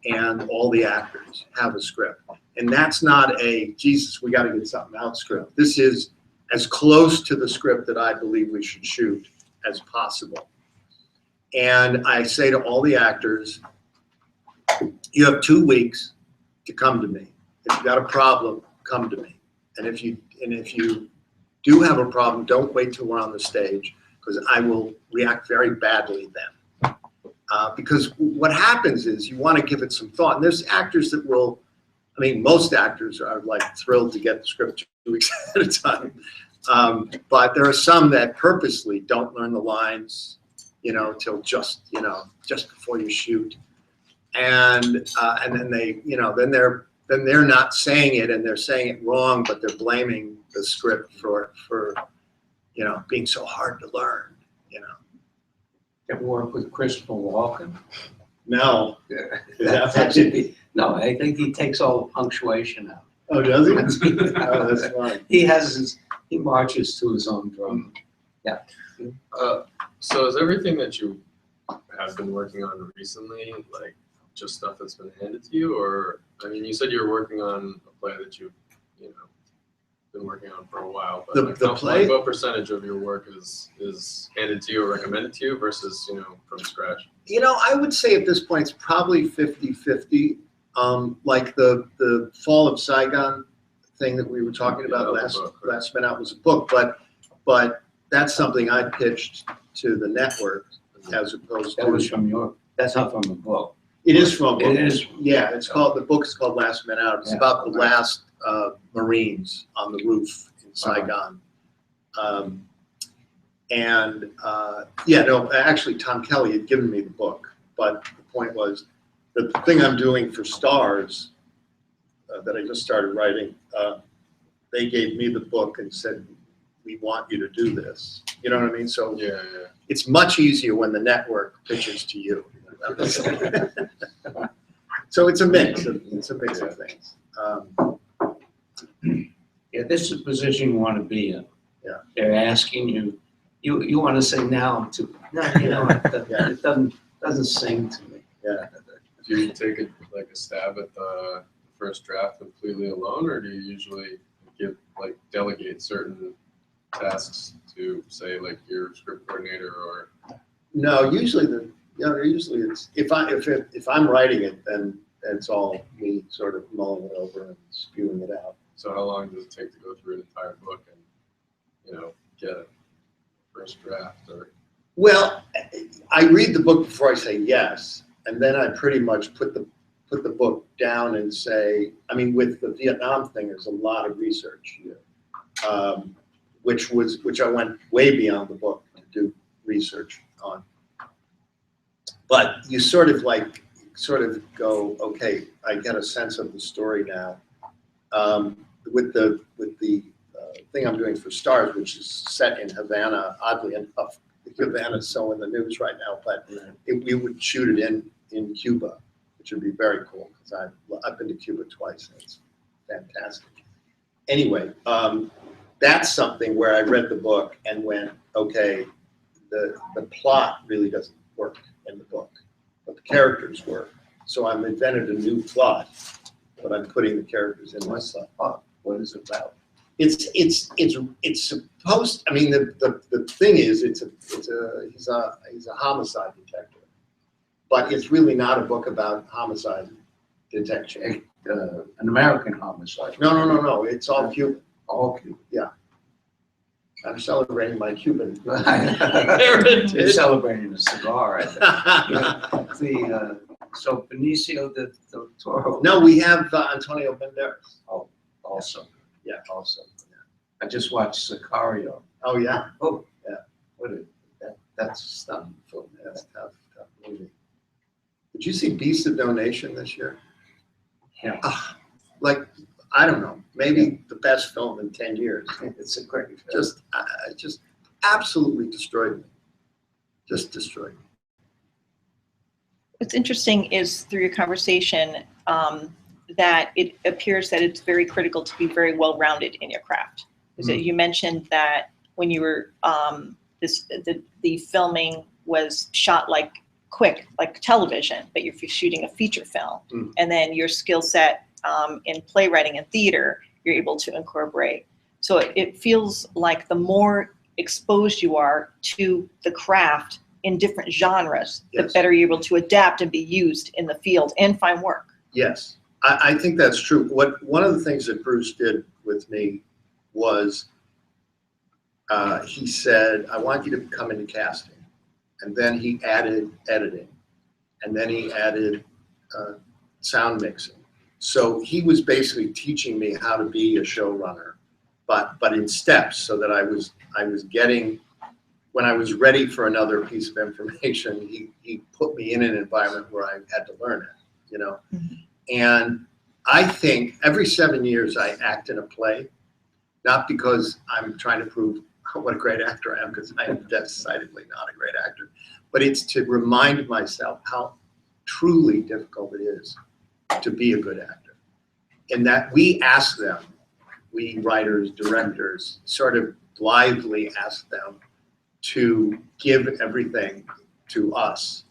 and all the actors have a script. And that's not a, Jesus, we got to get something out script. This is as close to the script that I believe we should shoot as possible. And I say to all the actors, you have 2 weeks to come to me. If you got a problem, come to me. And if you do have a problem, don't wait till we're on the stage, because I will react very badly then. Because what happens is you want to give it some thought. And there's actors that will, I mean, most actors are like thrilled to get the script 2 weeks at a time. But there are some that purposely don't learn the lines, you know, till just before you shoot. And then they, you know, then they're not saying it, and they're saying it wrong, but they're blaming the script for you know, being so hard to learn, you know. Ever work with Christopher Walken? No. That should be, no, I think he takes all the punctuation out. Oh, does he? Oh, that's fine. He marches to his own drum. Yeah. So is everything that you have been working on recently, like, just stuff that's been handed to you? Or, I mean, you said you were working on a play that you've, you know, been working on for a while, but The play? what percentage of your work is handed to you or recommended to you versus, you know, from scratch? You know, I would say at this point it's probably 50-50. Like the Fall of Saigon thing that we were talking about last minute was a book, but that's something I pitched to the network as opposed to. That was from that's not from the book. It is from a book. It is. Yeah, the book is called Last Men Out. It's about the last Marines on the roof in Saigon. Actually Tom Kelly had given me the book, but the point was, the thing I'm doing for Stars that I just started writing, they gave me the book and said, we want you to do this. You know what I mean? So Yeah. it's much easier when the network pitches to you. So it's a mix of things. Yeah, this is the position you want to be in. Yeah. They're asking you, you want to say now to, no, you know, it doesn't sing to me. Yeah. Do you take a stab at the first draft completely alone, or do you usually delegate certain tasks to, say, like your script coordinator or? No, usually it's if I'm writing it, then it's all me sort of mulling it over and spewing it out. So how long does it take to go through an entire book and, you know, get a first draft? Or Well, I read the book before I say yes, and then I pretty much put the book down and say, I mean, with the Vietnam thing, there's a lot of research here, which I went way beyond the book to do research on. But you sort of go, okay, I get a sense of the story now. With the thing I'm doing for Stars, which is set in Havana, oddly enough, Havana's so in the news right now, but we would shoot it in Cuba, which would be very cool, because I've been to Cuba twice, and it's fantastic. Anyway, that's something where I read the book and went, okay, the plot really doesn't work in the book, but the characters work. So I've invented a new plot, but I'm putting the characters in my plot. what is it about? It's supposed, I mean, the thing is, he's a homicide detective. But it's really not a book about homicide detection. An American homicide. No, it's all Cuban. All Cuban. I'm celebrating my Cuban You're heritage. celebrating a cigar, I think. So Benicio del Toro. No, we have Antonio Banderas. Also. Yeah. Also. I just watched Sicario. Oh, yeah. That's a stunning film. That's a tough movie. Did you see Beast of No Nation this year? Yeah. Like, I don't know, maybe the best film in 10 years. It's a great film. Just absolutely destroyed me. Just destroyed me. What's interesting is through your conversation that it appears that it's very critical to be very well-rounded in your craft. So you mentioned that when you were the filming was shot like quick, like television, but if you're shooting a feature film, and then your skill set in playwriting and theater, you're able to incorporate. So it feels like the more exposed you are to the craft in different genres, the better you're able to adapt and be used in the field and find work. Yes, I think that's true. One of the things that Bruce did with me was he said, I want you to come into casting. And then he added editing. And then he added sound mixing. So he was basically teaching me how to be a showrunner, but in steps, so that I was getting, when I was ready for another piece of information, he put me in an environment where I had to learn it, you know? And I think every 7 years I act in a play, not because I'm trying to prove what a great actor I am, because I am decidedly not a great actor, but it's to remind myself how truly difficult it is to be a good actor. And that we ask them, we writers, directors, sort of blithely ask them to give everything to us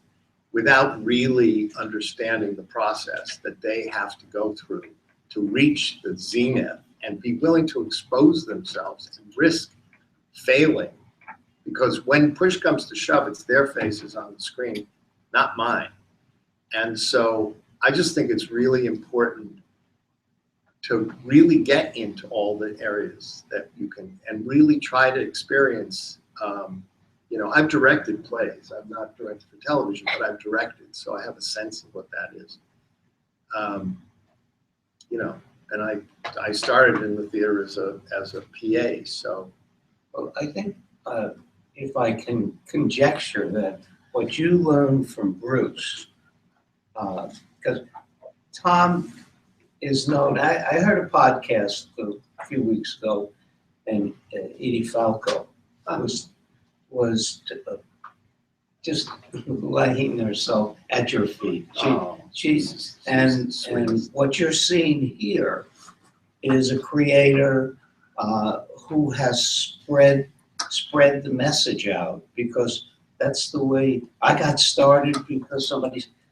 without really understanding the process that they have to go through to reach the zenith and be willing to expose themselves and risk failing. Because when push comes to shove, it's their faces on the screen, not mine. And so I just think it's really important to really get into all the areas that you can and really try to experience. You know, I've directed plays. I've not directed for television, but I've directed, so I have a sense of what that is. You know, and I started in the theater as a PA, so. Well, I think if I can conjecture that what you learned from Bruce, because Tom is known, I heard a podcast a few weeks ago, and Edie Falco was just laying herself at your feet. Jesus. And what you're seeing here is a creator who has spread the message out, because that's the way I got started, because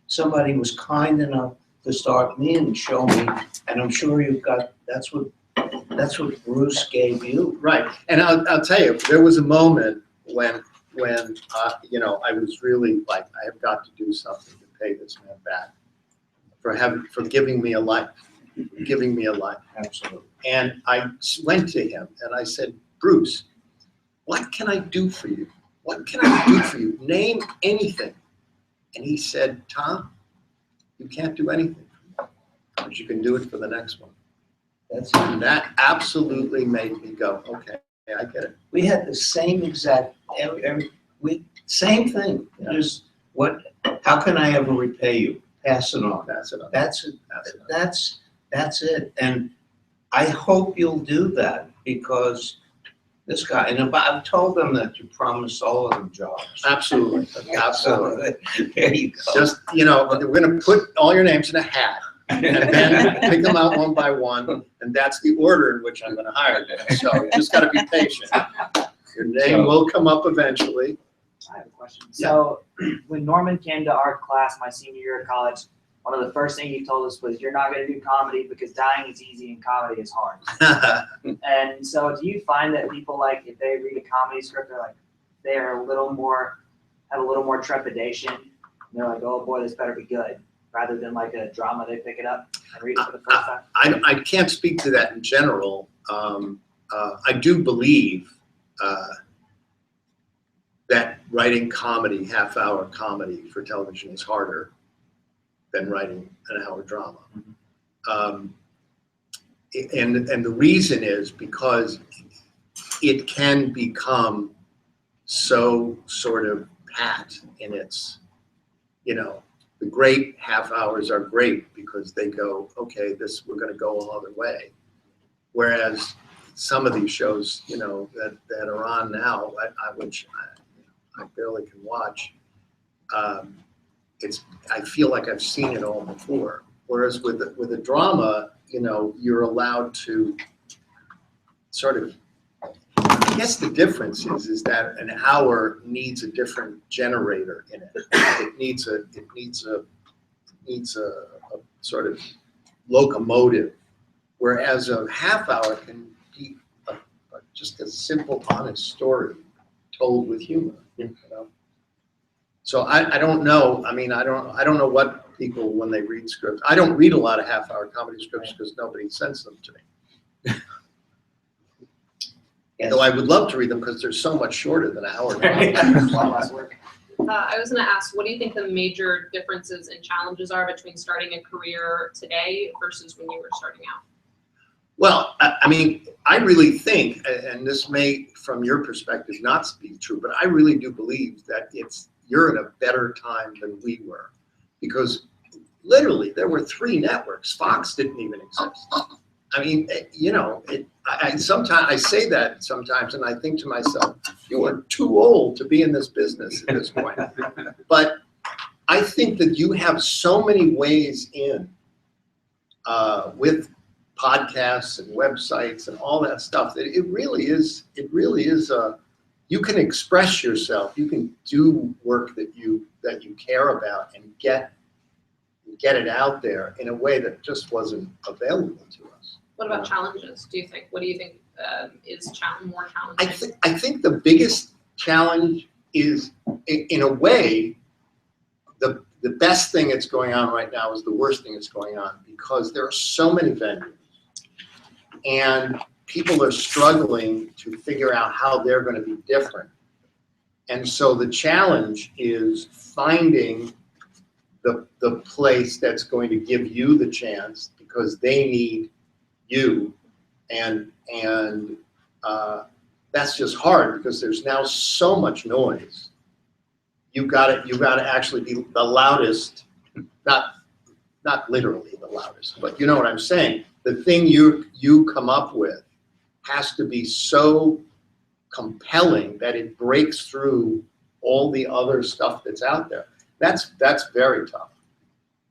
somebody was kind enough to start me and show me, and I'm sure you've got, that's what Bruce gave you. Right, and I'll tell you, there was a moment when you know, I was really like, I have got to do something to pay this man back for giving me a life, Absolutely. And I went to him and I said, Bruce, what can I do for you? What can I do for you? Name anything. And he said, Tom, you can't do anything for me, but you can do it for the next one. And that absolutely made me go, okay, I get it. We had the same exact, same thing. Yeah. Just how can I ever repay you? Pass it on. That's it. That's it. And I hope you'll do that, because this guy, and I've told them that you promised all of them jobs. Absolutely, absolutely. There you go. Just, you know, we're gonna put all your names in a hat and then pick them out one by one, and that's the order in which I'm gonna hire them. So you just gotta be patient. Your name will come up eventually. I have a question. So when Norman came to our class my senior year of college, one of the first things he told us was, "You're not going to do comedy because dying is easy and comedy is hard." And so, do you find that people, like, if they read a comedy script, they're a little more, have a little more trepidation? And they're like, "Oh boy, this better be good," rather than like a drama, they pick it up and read it for the first time? I can't speak to that in general. I do believe that writing comedy, half-hour comedy for television is harder than writing an hour drama. And the reason is because it can become so sort of pat in its, the great half hours are great because they go, okay, we're going to go all the way. Whereas some of these shows, that are on now, which I barely can watch, I feel like I've seen it all before. Whereas with a drama, you're allowed to sort of, I guess the difference is that an hour needs a different generator in it. It needs a sort of locomotive, whereas a half hour can be just a simple, honest story told with humor. So I don't know. I mean, I don't know what people, when they read scripts. I don't read a lot of half-hour comedy scripts because nobody sends them to me. Though I would love to read them because they're so much shorter than an hour. A lot less work. I was going to ask, what do you think the major differences and challenges are between starting a career today versus when you were starting out? Well, I mean, I really think, and this may, from your perspective, not be true, but I really do believe that you're in a better time than we were, because literally there were 3 networks. Fox didn't even exist. I mean, I say that sometimes, and I think to myself, you are too old to be in this business at this point. But I think that you have so many ways in with podcasts and websites and all that stuff that it really is you can express yourself, you can do work that you care about and get it out there in a way that just wasn't available to us. What about challenges, do you think? What do you think is more challenging? I think the biggest challenge is, in a way, the best thing that's going on right now is the worst thing that's going on, because there are so many venues and people are struggling to figure out how they're going to be different. And so the challenge is finding the place that's going to give you the chance, because they need you, and that's just hard because there's now so much noise. You've got to actually be the loudest, not literally the loudest, but you know what I'm saying. The thing you come up with has to be so compelling that it breaks through all the other stuff that's out there. That's very tough.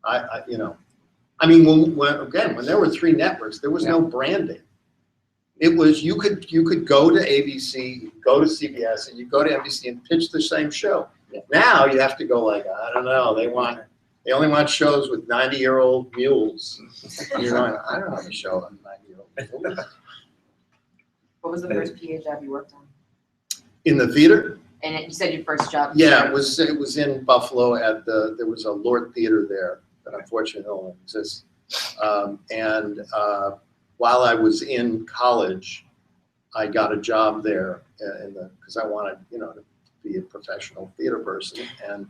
I mean, when there were 3 networks, there was no branding. It was, you could go to ABC, you go to CBS, and you go to NBC and pitch the same show. Now you have to go like, I don't know, they only want shows with 90-year-old mules. You're going, I don't have a show on 90-year-old mules. What was the first PA job you worked on? In the theater? And you said your first job? Yeah, it was in Buffalo there was a Lord Theater there that unfortunately no longer exists. While I was in college, I got a job there because I wanted, to be a professional theater person. And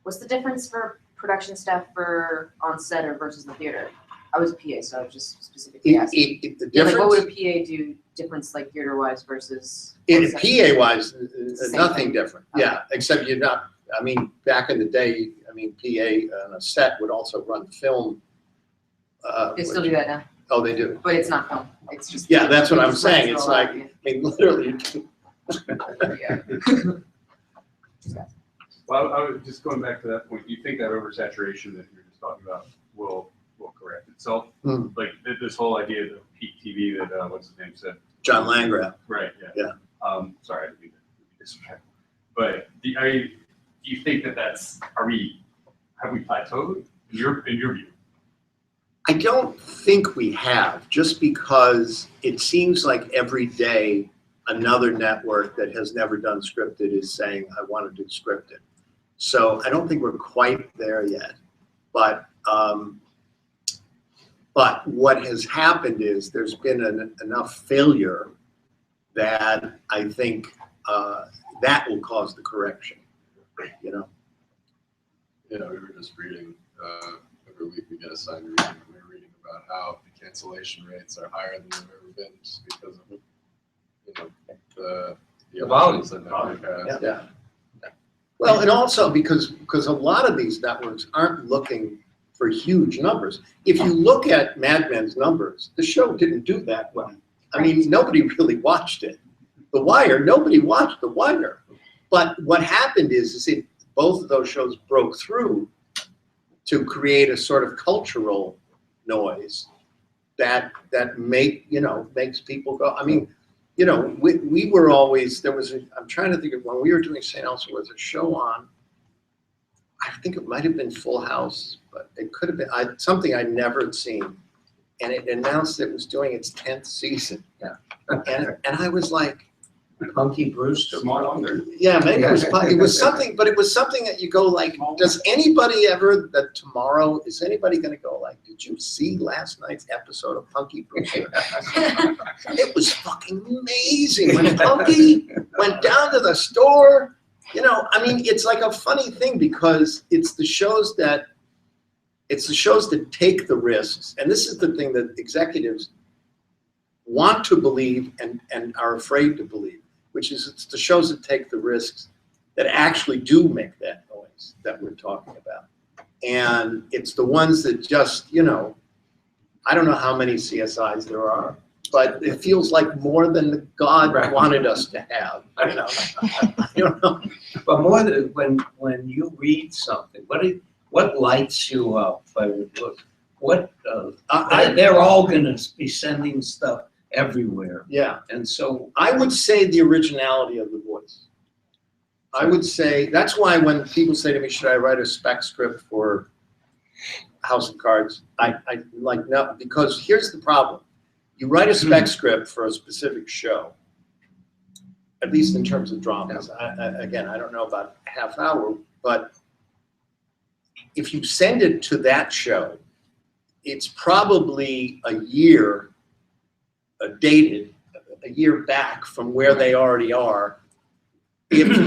what's the difference for production staff for on set or versus the theater? I was a PA, so I was just specifically asking. The difference, like, what would a PA do difference, like theater-wise versus? PA-wise, nothing thing. different. Okay. Yeah, except you're not. I mean, back in the day, PA on a set would also run film. They still do that now. Oh, they do. But it's not film. It's just. Yeah, that's what I'm saying. It's roll like, out, yeah. I mean, literally. Yeah. Well, I was just going back to that point. Do you think that oversaturation that you're just talking about will correct itself? Like this whole idea of peak TV that what's his name said? John Landgraf. Right. Yeah. Sorry, I didn't mean to be disrespectful. But do you think have we plateaued in in your view? I don't think we have, just because it seems like every day another network that has never done scripted is saying, I want to do scripted. So I don't think we're quite there yet. But what has happened is there's been enough failure that I think that will cause the correction, you know? Yeah, we were just reading, every week we get assigned reading, and we were reading about how the cancellation rates are higher than they've ever been just because of, you know, the options that network has. Yeah. Well, and also because a lot of these networks aren't looking for huge numbers. If you look at Mad Men's numbers, the show didn't do that well. I mean, nobody really watched it. The Wire, nobody watched The Wire. But what happened is both of those shows broke through to create a sort of cultural noise that makes people go. I mean, you know, we were always, I'm trying to think of when we were doing St. Elsa, was a show on, I think it might have been Full House, but it could have been something I'd never had seen. And it announced it was doing its 10th season. Yeah. And I was like, Punky Brewster. Small wonder. yeah, maybe it was something, but it was something that you go like, does anybody ever, is anybody gonna go like, did you see last night's episode of Punky Brewster? It was fucking amazing when Punky went down to the store. You know, I mean, it's like a funny thing because it's the shows that take the risks. And this is the thing that executives want to believe and are afraid to believe, which is it's the shows that take the risks that actually do make that noise that we're talking about. And it's the ones that just, you know, I don't know how many CSIs there are, but it feels like more than God wanted us to have. You know? You know? But more than when you read something, what lights you up? They're all going to be sending stuff everywhere, Yeah. and so I would say the originality of the voice. I would say, that's why when people say to me, should I write a spec script for House of Cards? I like, no, because here's the problem. You write a spec script for a specific show, at least in terms of dramas. Again, I don't know about half hour, but if you send it to that show, it's probably a year dated, a year back from where they already are. If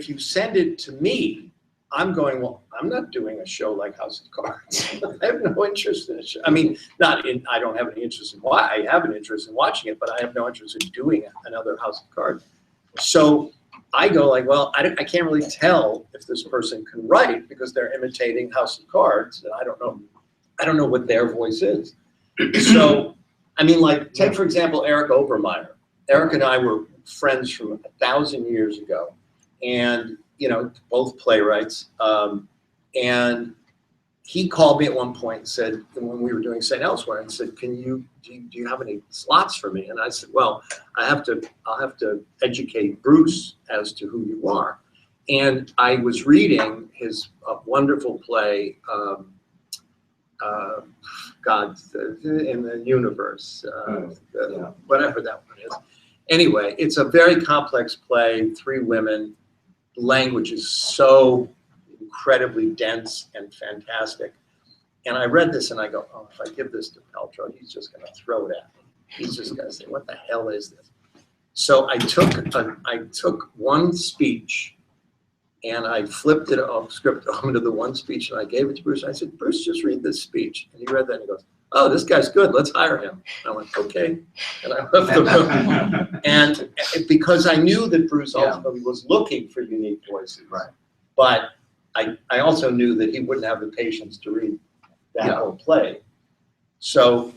you send it to me, I'm going, well, I'm not doing a show like House of Cards. I have no interest in a show. I mean, I don't have any interest in why. I have an interest in watching it, but I have no interest in doing another House of Cards. So I go like, well, I can't really tell if this person can write because they're imitating House of Cards, and I don't know what their voice is. So, I mean, like, take for example, Eric Overmyer. Eric and I were friends from 1,000 years ago, and you know, both playwrights. And he called me at one point and said, when we were doing St. Elsewhere, and said, do you have any slots for me? And I said, well, I'll have to educate Bruce as to who you are. And I was reading his wonderful play, God in the Universe, whatever that one is. Anyway, it's a very complex play, 3 women. The language is so incredibly dense and fantastic. And I read this and I go, oh, if I give this to Paltrow, he's just going to throw it at me. He's just going to say, what the hell is this? So I took one speech and I flipped it off, script onto the one speech, and I gave it to Bruce. I said, Bruce, just read this speech. And he read that and he goes, oh, this guy's good, let's hire him. And I went, okay. And I left the room. And because I knew that Bruce ultimately was looking for unique voices. Right. But I also knew that he wouldn't have the patience to read that whole play. So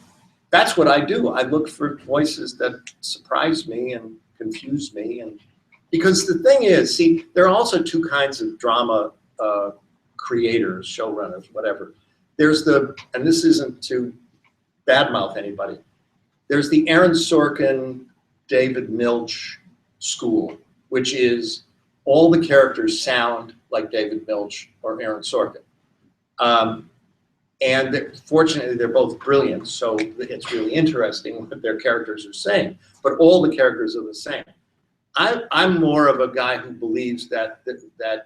that's what I do. I look for voices that surprise me and confuse me. And because the thing is, see, there are also 2 kinds of drama creators, showrunners, whatever. There's and this isn't to badmouth anybody, there's the Aaron Sorkin, David Milch school, which is all the characters sound like David Milch or Aaron Sorkin. And fortunately, they're both brilliant, so it's really interesting what their characters are saying. But all the characters are the same. I'm more of a guy who believes that the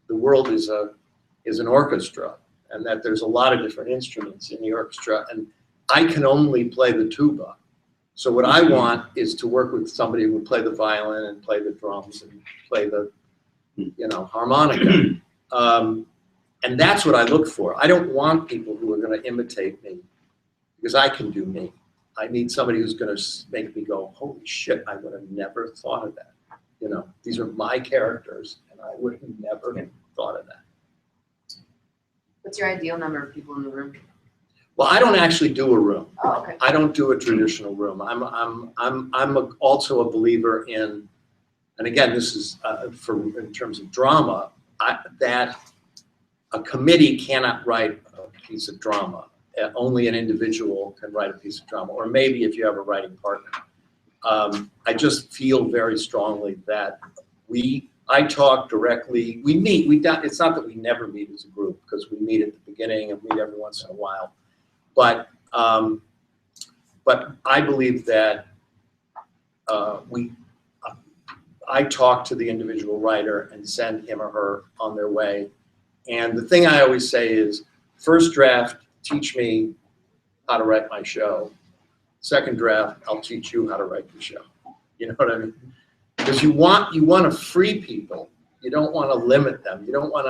world is an orchestra, and that there's a lot of different instruments in the orchestra, and I can only play the tuba. So what I want is to work with somebody who would play the violin and play the drums and play the, harmonica. And that's what I look for. I don't want people who are going to imitate me, because I can do me. I need somebody who's going to make me go, holy shit, I would have never thought of that. These are my characters, and I would have never thought of that. What's your ideal number of people in the room? Well, I don't actually do a room. Oh, okay. I don't do a traditional room. I'm also a believer in, and again, this is in terms of drama, that a committee cannot write a piece of drama. Only an individual can write a piece of drama, or maybe if you have a writing partner. I just feel very strongly that I talk directly. We meet. It's not that we never meet as a group, because we meet at the beginning and meet every once in a while. But I believe that I talk to the individual writer and send him or her on their way. And the thing I always say is, first draft, teach me how to write my show. Second draft, I'll teach you how to write the show. You know what I mean? Because you want to free people. You don't want to limit them. You don't want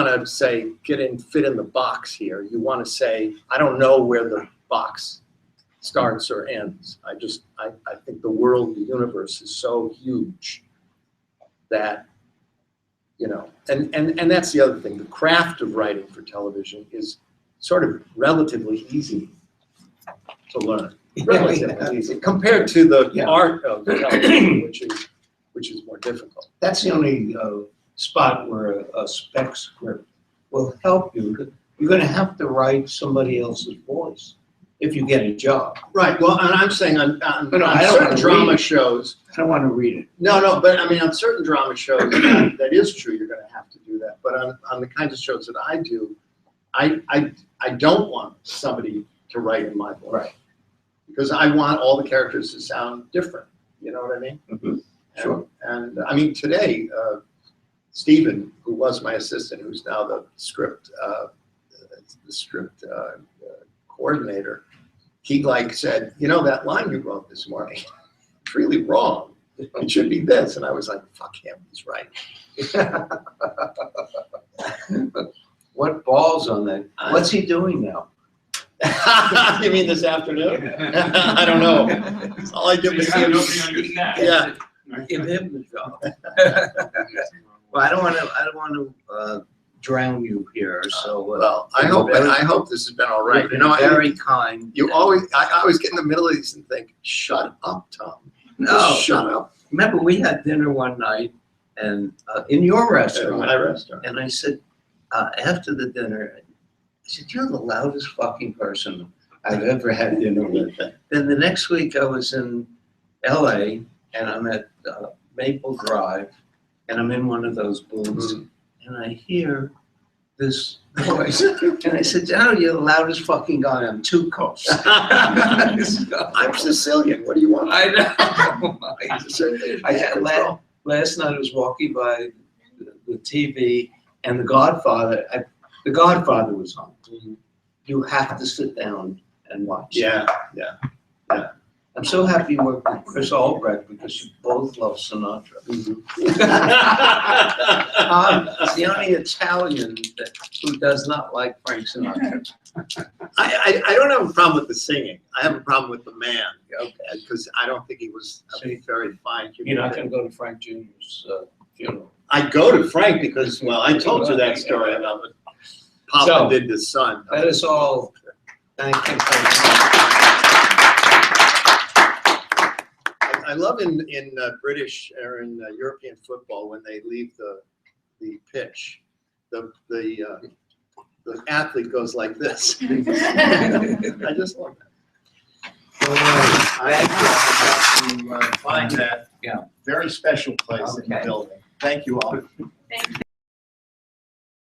to say, fit in the box here. You want to say, I don't know where the box starts or ends. I think the world, the universe is so huge that, and that's the other thing. The craft of writing for television is sort of relatively easy to learn. Relatively easy compared to the art of television, which is more difficult. That's the only spot where a spec script will help you. You're going to have to write somebody else's voice if you get a job. Right. Well, and I'm saying on I don't certain wanna drama read it. shows. I don't want to read it. No, but I mean, on certain drama shows, that is true. You're going to have to do that. But on the kinds of shows that I do, I don't want somebody to write in my voice. Right. Because I want all the characters to sound different. You know what I mean? Mm-hmm. Sure. And I mean, today, Stephen, who was my assistant, who's now the script coordinator, he said, that line you wrote this morning, it's really wrong. It should be this. And I was like, fuck him, he's right. What balls on that? What's he doing now? You mean this afternoon? I don't know. All I did was see him. Yeah. Give him the job. Well, I don't want to drown you here. So well, I hope this has been all right. Very kind. I always get in the middle of these and think, shut up, Tom. No, just shut up. Remember, we had dinner one night, and in your restaurant. My restaurant. And I said, after the dinner, I said, you're the loudest fucking person I've ever had dinner with. Then the next week I was in LA, and I'm at Maple Drive, and I'm in one of those booths, and I hear this voice. And I said, you're the loudest fucking guy on two coasts. I'm Sicilian. What do you want? I know. Last night I was walking by the TV, and The Godfather was on. You have to sit down and watch. Yeah. I'm so happy you worked with Chris Albrecht because you both love Sinatra. It's the only Italian who does not like Frank Sinatra. I don't have a problem with the singing. I have a problem with the man, because I don't think he was a very fine human. You're not going to go to Frank Jr.'s funeral. I go to Frank because, well, I told you that story about what Papa did to son. That is all. Thank you. I love in British or in European football when they leave the pitch, the athlete goes like this. I just love that. I find that very special place in the building. Thank you all. Thank you.